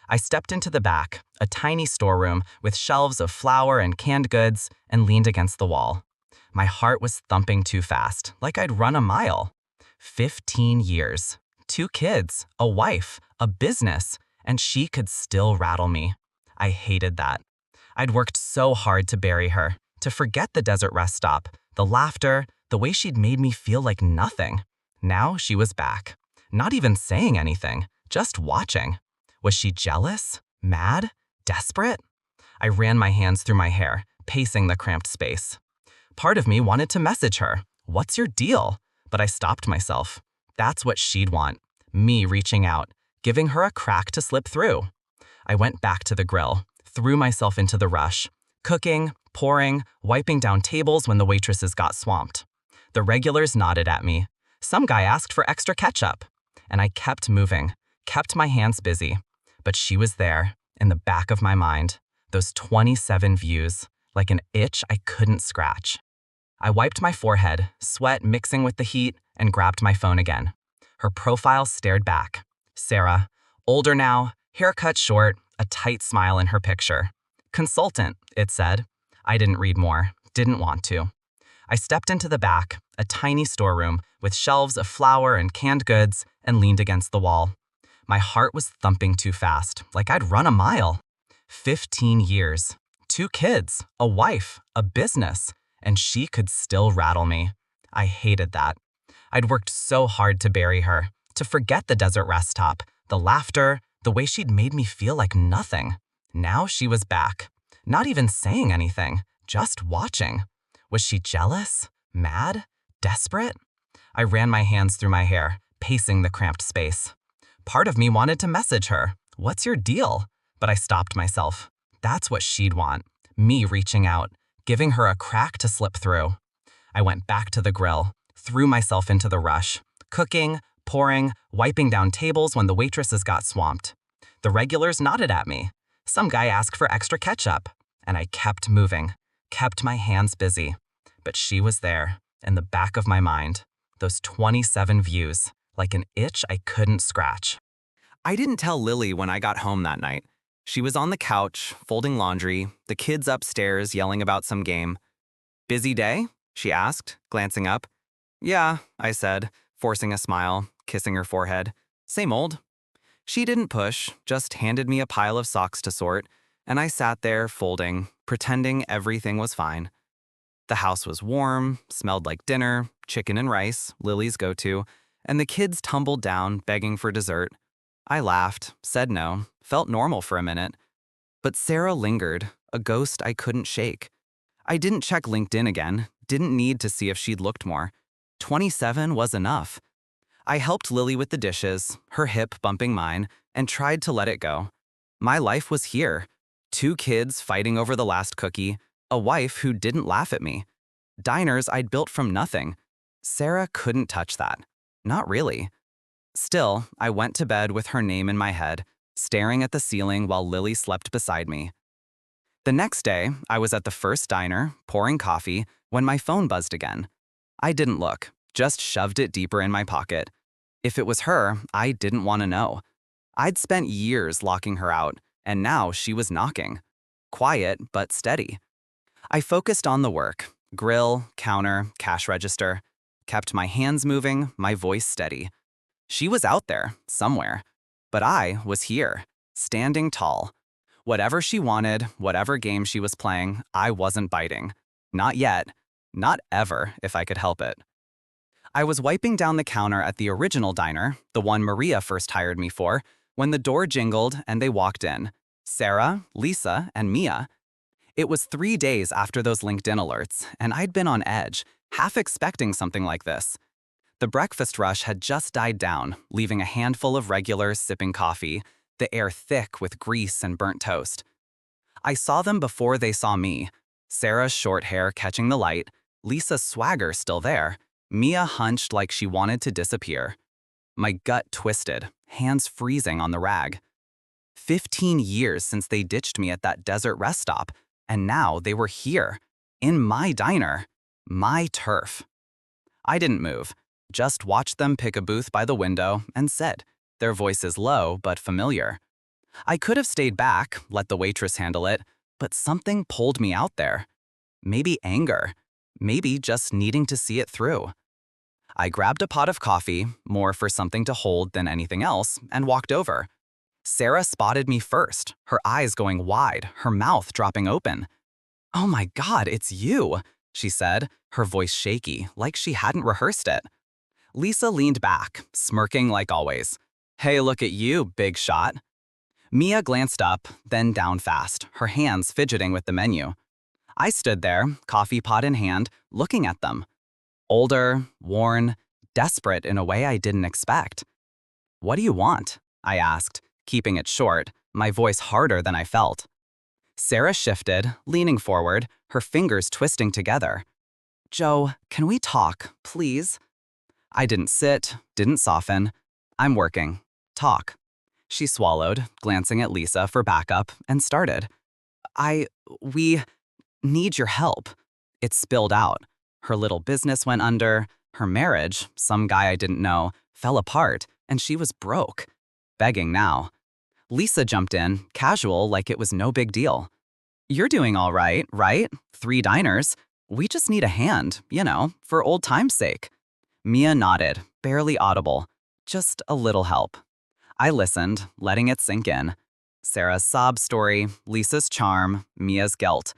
I stepped into the back, a tiny storeroom with shelves of flour and canned goods, and leaned against the wall. My heart was thumping too fast, like I'd run a mile. 15 years, 2 kids, a wife, a business, and she could still rattle me. I hated that. I'd worked so hard to bury her, to forget the desert rest stop, the laughter, the way she'd made me feel like nothing. Now she was back, not even saying anything, just watching. Was she jealous? Mad? Desperate? I ran my hands through my hair, pacing the cramped space. Part of me wanted to message her, "What's your deal?" But I stopped myself. That's what she'd want. Me reaching out, giving her a crack to slip through. I went back to the grill, threw myself into the rush, cooking, pouring, wiping down tables when the waitresses got swamped. The regulars nodded at me. Some guy asked for extra ketchup. And I kept moving, kept my hands busy. But she was there, in the back of my mind, those 27 views, like an itch I couldn't scratch. I wiped my forehead, sweat mixing with the heat, and grabbed my phone again. Her profile stared back. Sarah, older now, haircut short, a tight smile in her picture. Consultant, it said. I didn't read more, didn't want to. I stepped into the back, a tiny storeroom with shelves of flour and canned goods, and leaned against the wall. My heart was thumping too fast, like I'd run a mile. 15 years, 2 kids, a wife, a business, and she could still rattle me. I hated that. I'd worked so hard to bury her, to forget the desert rest stop, the laughter, the way she'd made me feel like nothing. Now she was back, not even saying anything, just watching. Was she jealous? Mad? Desperate? I ran my hands through my hair, pacing the cramped space. Part of me wanted to message her, "What's your deal?" But I stopped myself. That's what she'd want. Me reaching out, giving her a crack to slip through. I went back to the grill, threw myself into the rush, cooking, pouring, wiping down tables when the waitresses got swamped. The regulars nodded at me. Some guy asked for extra ketchup. And I kept moving, kept my hands busy. But she was there, in the back of my mind, those 27 views, like an itch I couldn't scratch. I didn't tell Lily when I got home that night. She was on the couch, folding laundry, the kids upstairs yelling about some game. "Busy day?" she asked, glancing up. "Yeah," I said, forcing a smile, kissing her forehead. "Same old." She didn't push, just handed me a pile of socks to sort, and I sat there folding, pretending everything was fine. The house was warm, smelled like dinner, chicken and rice, Lily's go-to, and the kids tumbled down, begging for dessert. I laughed, said no, felt normal for a minute. But Sarah lingered, a ghost I couldn't shake. I didn't check LinkedIn again, didn't need to see if she'd looked more. 27 was enough. I helped Lily with the dishes, her hip bumping mine, and tried to let it go. My life was here. 2 kids fighting over the last cookie, a wife who didn't laugh at me. Diners I'd built from nothing. Sarah couldn't touch that. Not really. Still, I went to bed with her name in my head, staring at the ceiling while Lily slept beside me. The next day, I was at the first diner, pouring coffee, when my phone buzzed again. I didn't look, just shoved it deeper in my pocket. If it was her, I didn't want to know. I'd spent years locking her out, and now she was knocking. quiet but steady. I focused on the work, grill, counter, cash register, kept my hands moving, my voice steady. She was out there, somewhere. But I was here, standing tall. Whatever she wanted, whatever game she was playing, I wasn't biting. Not yet. Not ever, if I could help it. I was wiping down the counter at the original diner, the one Maria first hired me for, when the door jingled and they walked in. Sarah, Lisa, and Mia. It was 3 days after those LinkedIn alerts, and I'd been on edge, half expecting something like this. The breakfast rush had just died down, leaving a handful of regulars sipping coffee, the air thick with grease and burnt toast. I saw them before they saw me. Sarah's short hair catching the light, Lisa's swagger still there, Mia hunched like she wanted to disappear. My gut twisted, hands freezing on the rag. 15 years since they ditched me at that desert rest stop, and now they were here, in my diner, my turf. I didn't move, just watched them pick a booth by the window and sit, their voices low but familiar. I could have stayed back, let the waitress handle it, but something pulled me out there. Maybe anger, maybe just needing to see it through. I grabbed a pot of coffee, more for something to hold than anything else, and walked over. Sarah spotted me first, her eyes going wide, her mouth dropping open. "Oh my God, it's you," she said, her voice shaky, like she hadn't rehearsed it. Lisa leaned back, smirking like always. "Hey, look at you, big shot." Mia glanced up, then down fast, her hands fidgeting with the menu. I stood there, coffee pot in hand, looking at them. Older, worn, desperate in a way I didn't expect. "What do you want?" I asked, keeping it short, my voice harder than I felt. Sarah shifted, leaning forward, her fingers twisting together. "Joe, can we talk, please?" I didn't sit, didn't soften. "I'm working. Talk." She swallowed, glancing at Lisa for backup, and started. We need your help." It spilled out. Her little business went under, her marriage, some guy I didn't know, fell apart, and she was broke. Begging now. Lisa jumped in, casual like it was no big deal. "You're doing all right, right? 3 diners. We just need a hand, for old time's sake." Mia nodded, barely audible. Just a little help. I listened, letting it sink in. Sarah's sob story, Lisa's charm, Mia's guilt.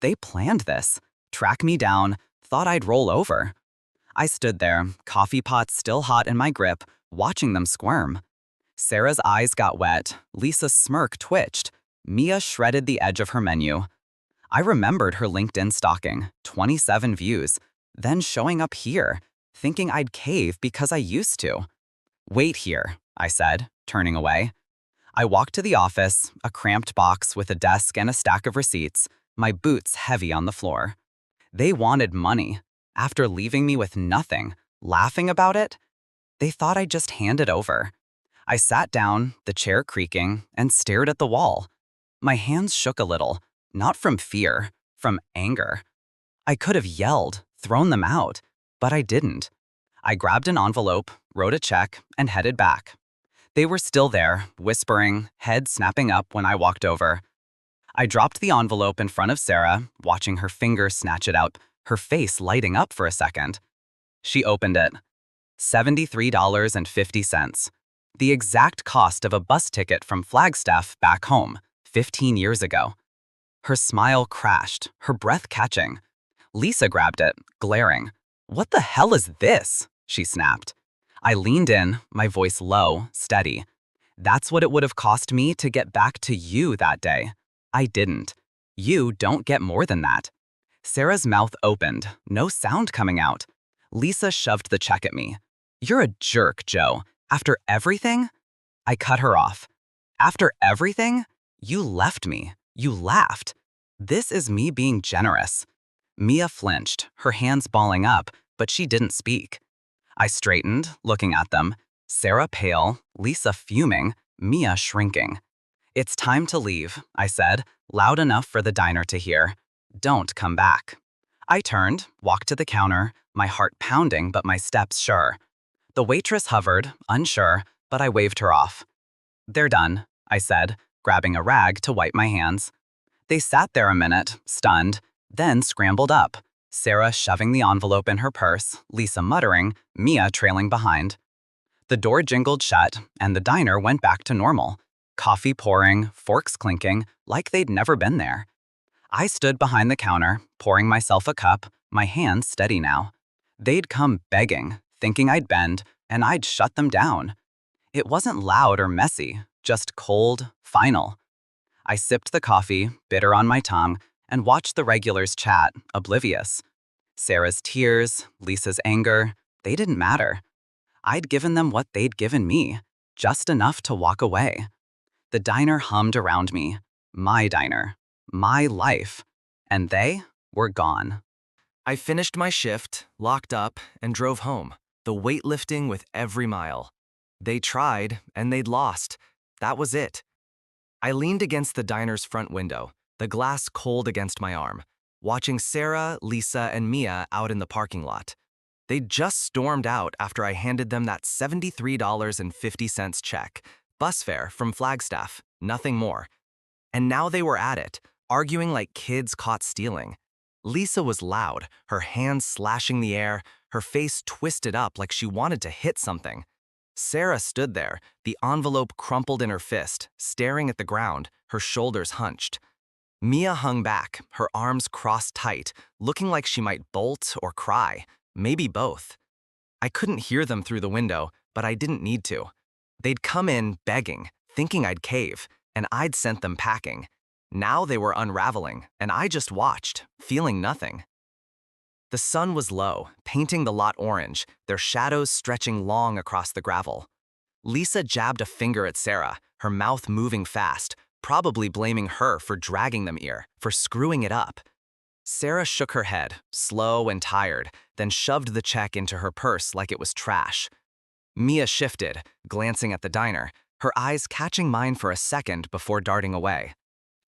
They planned this. Track me down, thought I'd roll over. I stood there, coffee pot still hot in my grip, watching them squirm. Sarah's eyes got wet, Lisa's smirk twitched. Mia shredded the edge of her menu. I remembered her LinkedIn stalking, 27 views, then showing up here, thinking I'd cave because I used to. "Wait here," I said, turning away. I walked to the office, a cramped box with a desk and a stack of receipts, my boots heavy on the floor. They wanted money. After leaving me with nothing, laughing about it, they thought I'd just hand it over. I sat down, the chair creaking, and stared at the wall. My hands shook a little, not from fear, from anger. I could have yelled, thrown them out, but I didn't. I grabbed an envelope, wrote a check, and headed back. They were still there, whispering, head snapping up when I walked over. I dropped the envelope in front of Sarah, watching her fingers snatch it out, her face lighting up for a second. She opened it. $73.50. The exact cost of a bus ticket from Flagstaff back home, 15 years ago. Her smile crashed, her breath catching. Lisa grabbed it, glaring. "What the hell is this?" she snapped. I leaned in, my voice low, steady. "That's what it would have cost me to get back to you that day. I didn't. You don't get more than that." Sarah's mouth opened, no sound coming out. Lisa shoved the check at me. "You're a jerk, Joe. After everything?" I cut her off. "After everything? You left me. You laughed. This is me being generous." Mia flinched, her hands balling up, but she didn't speak. I straightened, looking at them. Sarah pale, Lisa fuming, Mia shrinking. "It's time to leave," I said, loud enough for the diner to hear. "Don't come back." I turned, walked to the counter, my heart pounding but my steps sure. The waitress hovered, unsure, but I waved her off. "They're done," I said, grabbing a rag to wipe my hands. They sat there a minute, stunned, then scrambled up, Sarah shoving the envelope in her purse, Lisa muttering, Mia trailing behind. The door jingled shut, and the diner went back to normal. Coffee pouring, forks clinking, like they'd never been there. I stood behind the counter, pouring myself a cup, my hands steady now. They'd come begging, thinking I'd bend, and I'd shut them down. It wasn't loud or messy, just cold, final. I sipped the coffee, bitter on my tongue, and watched the regulars chat, oblivious. Sarah's tears, Lisa's anger, they didn't matter. I'd given them what they'd given me, just enough to walk away. The diner hummed around me. My diner. My life. And they were gone. I finished my shift, locked up, and drove home, the weight lifting with every mile. They tried, and they'd lost. That was it. I leaned against the diner's front window, the glass cold against my arm, watching Sarah, Lisa, and Mia out in the parking lot. They'd just stormed out after I handed them that $73.50 check, bus fare from Flagstaff, nothing more. And now they were at it, arguing like kids caught stealing. Lisa was loud, her hands slashing the air, her face twisted up like she wanted to hit something. Sarah stood there, the envelope crumpled in her fist, staring at the ground, her shoulders hunched. Mia hung back, her arms crossed tight, looking like she might bolt or cry, maybe both. I couldn't hear them through the window, but I didn't need to. They'd come in begging, thinking I'd cave, and I'd sent them packing. Now they were unraveling, and I just watched, feeling nothing. The sun was low, painting the lot orange, their shadows stretching long across the gravel. Lisa jabbed a finger at Sarah, her mouth moving fast, probably blaming her for dragging them here, for screwing it up. Sarah shook her head, slow and tired, then shoved the check into her purse like it was trash. Mia shifted, glancing at the diner, her eyes catching mine for a second before darting away.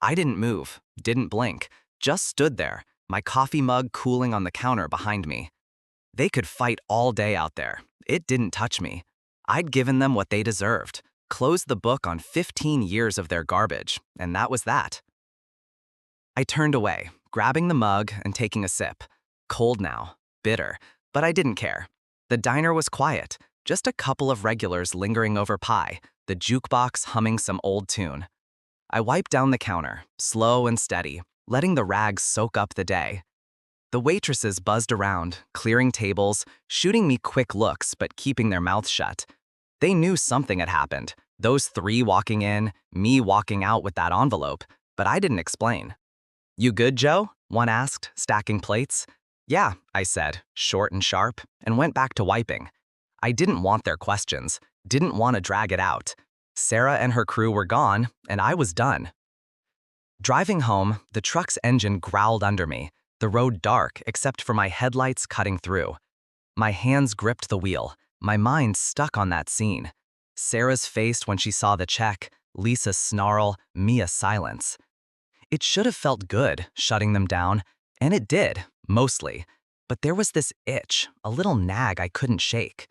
I didn't move, didn't blink, just stood there, my coffee mug cooling on the counter behind me. They could fight all day out there. It didn't touch me. I'd given them what they deserved, closed the book on 15 years of their garbage, and that was that. I turned away, grabbing the mug and taking a sip. Cold now, bitter, but I didn't care. The diner was quiet, just a couple of regulars lingering over pie, the jukebox humming some old tune. I wiped down the counter, slow and steady, letting the rags soak up the day. The waitresses buzzed around, clearing tables, shooting me quick looks but keeping their mouths shut. They knew something had happened, those three walking in, me walking out with that envelope, but I didn't explain. "You good, Joe?" one asked, stacking plates. "Yeah," I said, short and sharp, and went back to wiping. I didn't want their questions, didn't want to drag it out. Sarah and her crew were gone, and I was done. Driving home, the truck's engine growled under me, the road dark except for my headlights cutting through. My hands gripped the wheel, my mind stuck on that scene. Sarah's face when she saw the check, Lisa's snarl, Mia's silence. It should have felt good, shutting them down, and it did, mostly. But there was this itch, a little nag I couldn't shake.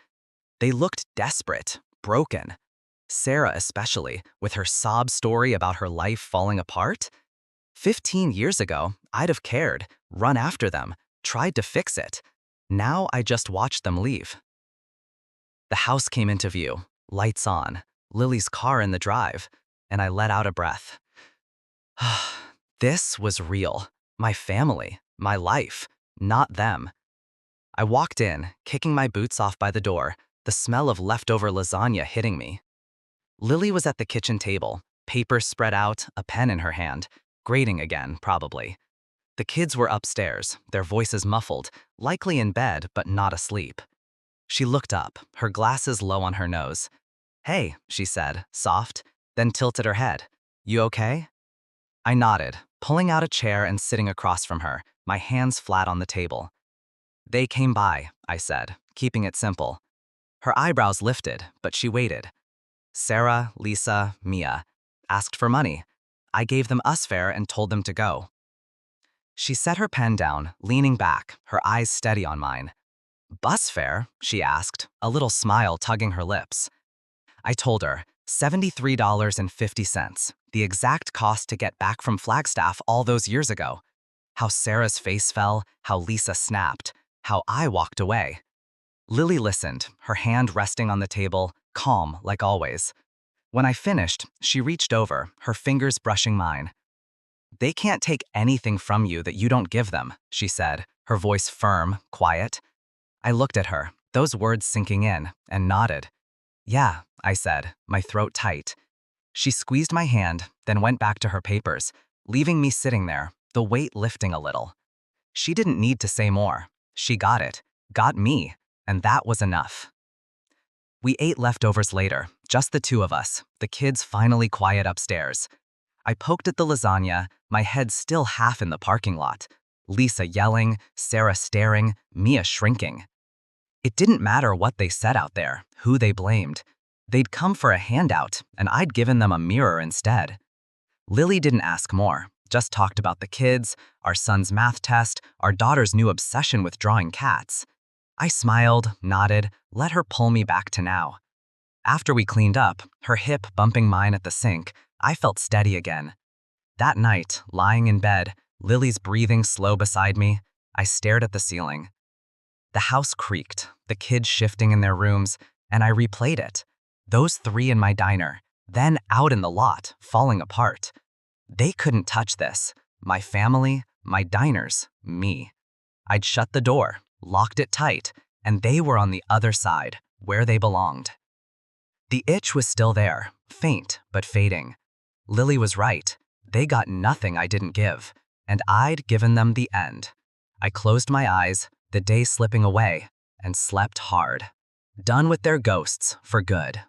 They looked desperate, broken. Sarah especially, with her sob story about her life falling apart. 15 years ago, I'd have cared, run after them, tried to fix it. Now I just watched them leave. The house came into view, lights on, Lily's car in the drive, and I let out a breath. This was real. My family, my life, not them. I walked in, kicking my boots off by the door, the smell of leftover lasagna hitting me. Lily was at the kitchen table, papers spread out, a pen in her hand, grading again, probably. The kids were upstairs, their voices muffled, likely in bed but not asleep. She looked up, her glasses low on her nose. "Hey," she said, soft, then tilted her head. "You okay?" I nodded, pulling out a chair and sitting across from her, my hands flat on the table. "They came by," I said, keeping it simple. Her eyebrows lifted, but she waited. "Sarah, Lisa, Mia. Asked for money. I gave them us fare and told them to go." She set her pen down, leaning back, her eyes steady on mine. "Bus fare?" she asked, a little smile tugging her lips. I told her, $73.50, The exact cost to get back from Flagstaff all those years ago. How Sarah's face fell, how Lisa snapped, how I walked away. Lily listened, her hand resting on the table, calm like always. When I finished, she reached over, her fingers brushing mine. "They can't take anything from you that you don't give them," she said, her voice firm, quiet. I looked at her, those words sinking in, and nodded. "Yeah," I said, my throat tight. She squeezed my hand, then went back to her papers, leaving me sitting there, the weight lifting a little. She didn't need to say more. She got it, got me, and that was enough. We ate leftovers later, just the two of us, the kids finally quiet upstairs. I poked at the lasagna, my head still half in the parking lot. Lisa yelling, Sarah staring, Mia shrinking. It didn't matter what they said out there, who they blamed. They'd come for a handout, and I'd given them a mirror instead. Lily didn't ask more, just talked about the kids, our son's math test, our daughter's new obsession with drawing cats. I smiled, nodded, let her pull me back to now. After we cleaned up, her hip bumping mine at the sink, I felt steady again. That night, lying in bed, Lily's breathing slow beside me, I stared at the ceiling. The house creaked, the kids shifting in their rooms, and I replayed it. Those three in my diner, then out in the lot, falling apart. They couldn't touch this. My family, my diners, me. I'd shut the door, locked it tight, and they were on the other side, where they belonged. The itch was still there, faint but fading. Lily was right. They got nothing I didn't give, and I'd given them the end. I closed my eyes, the day slipping away, and slept hard. Done with their ghosts for good.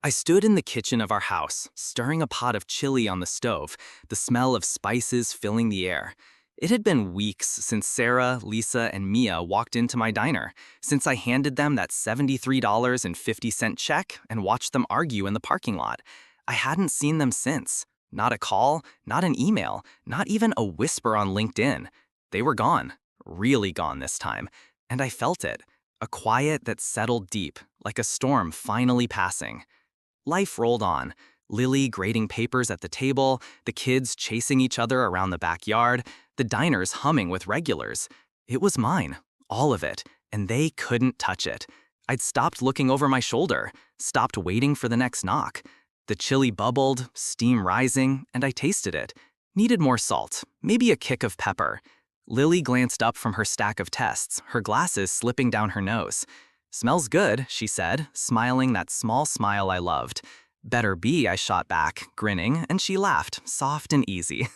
I stood in the kitchen of our house, stirring a pot of chili on the stove, the smell of spices filling the air. It had been weeks since Sarah, Lisa, and Mia walked into my diner, since I handed them that $73.50 check and watched them argue in the parking lot. I hadn't seen them since. Not a call, not an email, not even a whisper on LinkedIn. They were gone, really gone this time, and I felt it, a quiet that settled deep, like a storm finally passing. Life rolled on, Lily grading papers at the table, the kids chasing each other around the backyard, the diners humming with regulars. It was mine, all of it, and they couldn't touch it. I'd stopped looking over my shoulder, stopped waiting for the next knock. The chili bubbled, steam rising, and I tasted it. Needed more salt, maybe a kick of pepper. Lily glanced up from her stack of tests, her glasses slipping down her nose. "Smells good," she said, smiling that small smile I loved. "Better be," I shot back, grinning, and she laughed, soft and easy.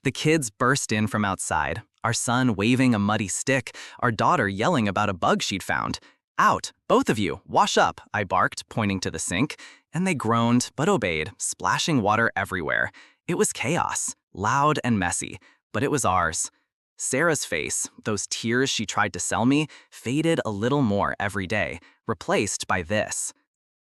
The kids burst in from outside, our son waving a muddy stick, our daughter yelling about a bug she'd found. "Out, both of you, wash up," I barked, pointing to the sink, and they groaned but obeyed, splashing water everywhere. It was chaos, loud and messy, but it was ours. Sarah's face, those tears she tried to sell me, faded a little more every day, replaced by this.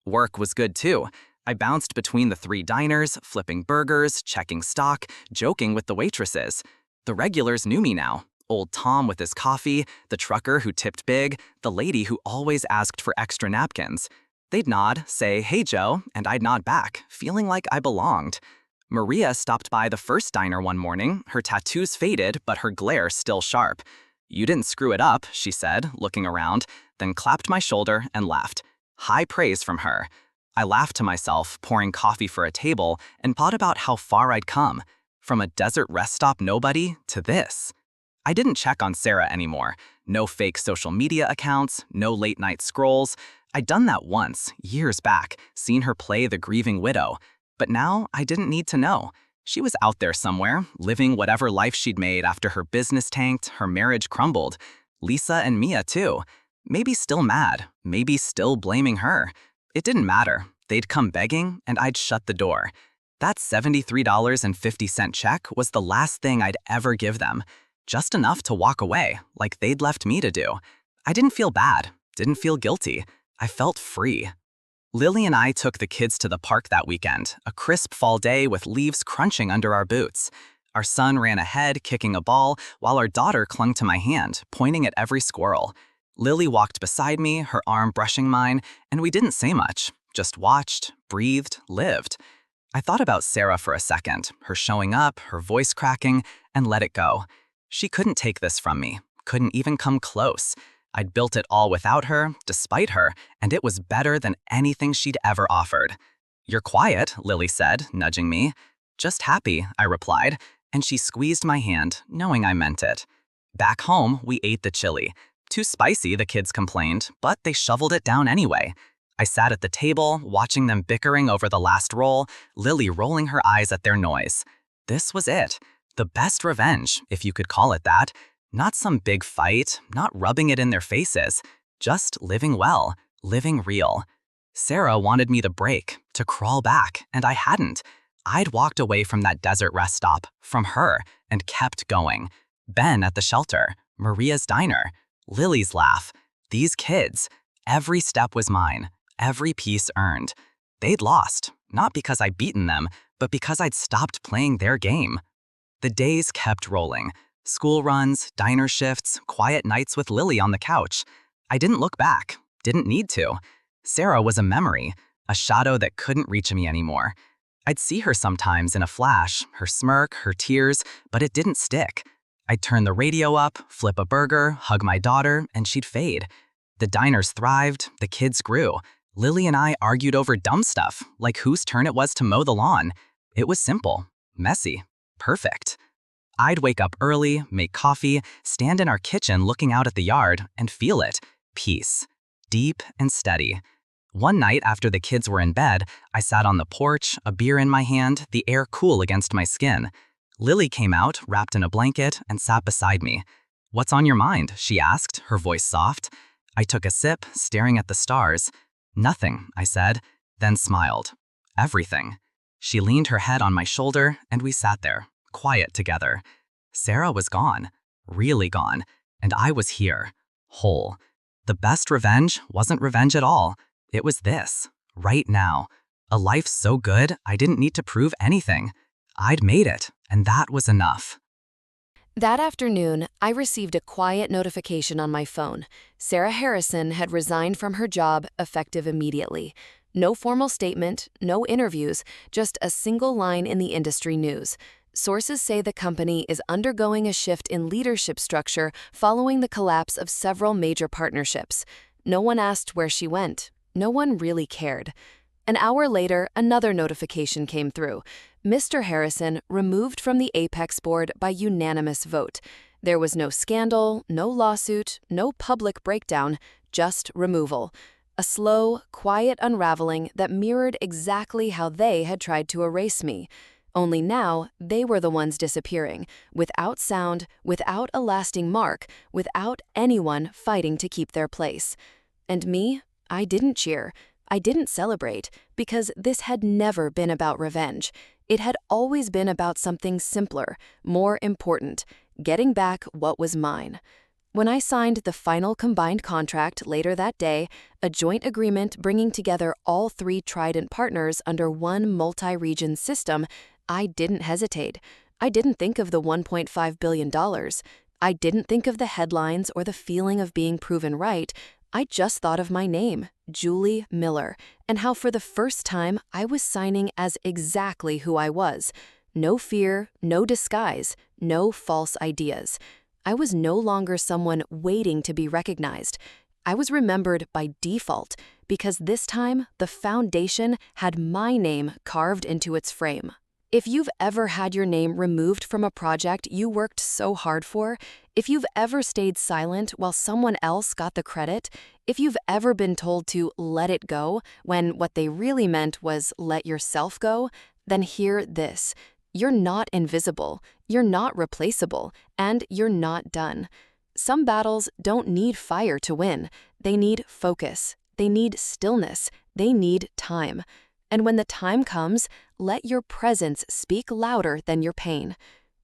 Work was good too. I bounced between the three diners, flipping burgers, checking stock, joking with the waitresses. The regulars knew me now. Old Tom with his coffee, the trucker who tipped big, the lady who always asked for extra napkins. They'd nod, say, "Hey, Joe," and I'd nod back, feeling like I belonged. Maria stopped by the first diner one morning, her tattoos faded, but her glare still sharp. "You didn't screw it up," she said, looking around, then clapped my shoulder and laughed. High praise from her. I laughed to myself, pouring coffee for a table, and thought about how far I'd come. From a desert rest stop nobody to this. I didn't check on Sarah anymore. No fake social media accounts, no late-night scrolls. I'd done that once, years back, seen her play the grieving widow. But now I didn't need to know. She was out there somewhere, living whatever life she'd made after her business tanked, her marriage crumbled. Lisa and Mia too. Maybe still mad, maybe still blaming her. It didn't matter. They'd come begging, and I'd shut the door. That $73.50 check was the last thing I'd ever give them. Just enough to walk away, like they'd left me to do. I didn't feel bad, didn't feel guilty. I felt free. Lily and I took the kids to the park that weekend, a crisp fall day with leaves crunching under our boots. Our son ran ahead, kicking a ball, while our daughter clung to my hand, pointing at every squirrel. Lily walked beside me, her arm brushing mine, and we didn't say much, just watched, breathed, lived. I thought about Sarah for a second, her showing up, her voice cracking, and let it go. She couldn't take this from me, couldn't even come close. I'd built it all without her, despite her, and it was better than anything she'd ever offered. "You're quiet," Lily said, nudging me. "Just happy," I replied, and she squeezed my hand, knowing I meant it. Back home, we ate the chili. Too spicy, the kids complained, but they shoveled it down anyway. I sat at the table, watching them bickering over the last roll, Lily rolling her eyes at their noise. This was it. The best revenge, if you could call it that. Not some big fight, not rubbing it in their faces. Just living well, living real. Sarah wanted me to break, to crawl back, and I hadn't. I'd walked away from that desert rest stop, from her, and kept going. Ben at the shelter, Maria's diner, Lily's laugh. These kids. Every step was mine, every piece earned. They'd lost, not because I'd beaten them, but because I'd stopped playing their game. The days kept rolling. School runs, diner shifts, quiet nights with Lily on the couch. I didn't look back, didn't need to. Sarah was a memory, a shadow that couldn't reach me anymore. I'd see her sometimes in a flash, her smirk, her tears, but it didn't stick. I'd turn the radio up, flip a burger, hug my daughter, and she'd fade. The diners thrived, the kids grew. Lily and I argued over dumb stuff, like whose turn it was to mow the lawn. It was simple, messy, perfect. I'd wake up early, make coffee, stand in our kitchen looking out at the yard, and feel it. Peace. Deep and steady. One night after the kids were in bed, I sat on the porch, a beer in my hand, the air cool against my skin. Lily came out, wrapped in a blanket, and sat beside me. "What's on your mind?" she asked, her voice soft. I took a sip, staring at the stars. "Nothing," I said, then smiled. "Everything." She leaned her head on my shoulder, and we sat there, quiet together. Sarah was gone, really gone, and I was here, whole. The best revenge wasn't revenge at all. It was this, right now. A life so good I didn't need to prove anything. I'd made it, and that was enough. That afternoon, I received a quiet notification on my phone. Sarah Harrison had resigned from her job effective immediately. No formal statement, no interviews, just a single line in the industry news. Sources say the company is undergoing a shift in leadership structure following the collapse of several major partnerships. No one asked where she went. No one really cared. An hour later, another notification came through. Mr. Harrison removed from the Apex board by unanimous vote. There was no scandal, no lawsuit, no public breakdown, just removal. A slow, quiet unraveling that mirrored exactly how they had tried to erase me. Only now, they were the ones disappearing, without sound, without a lasting mark, without anyone fighting to keep their place. And me? I didn't cheer. I didn't celebrate, because this had never been about revenge. It had always been about something simpler, more important, getting back what was mine. When I signed the final combined contract later that day, a joint agreement bringing together all three Trident partners under one multi-region system, I didn't hesitate. I didn't think of the $1.5 billion. I didn't think of the headlines or the feeling of being proven right. I just thought of my name, Julie Miller, and how for the first time I was signing as exactly who I was. No fear, no disguise, no false ideas. I was no longer someone waiting to be recognized. I was remembered by default, because this time the foundation had my name carved into its frame. If you've ever had your name removed from a project you worked so hard for, if you've ever stayed silent while someone else got the credit, if you've ever been told to let it go when what they really meant was let yourself go, then hear this. You're not invisible, you're not replaceable, and you're not done. Some battles don't need fire to win. They need focus. They need stillness. They need time. And when the time comes, let your presence speak louder than your pain.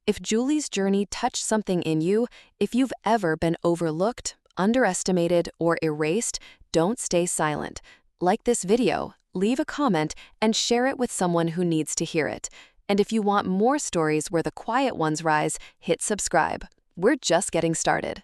If Julie's journey touched something in you, if you've ever been overlooked, underestimated, or erased, don't stay silent. Like this video, leave a comment, and share it with someone who needs to hear it. And if you want more stories where the quiet ones rise, hit subscribe. We're just getting started.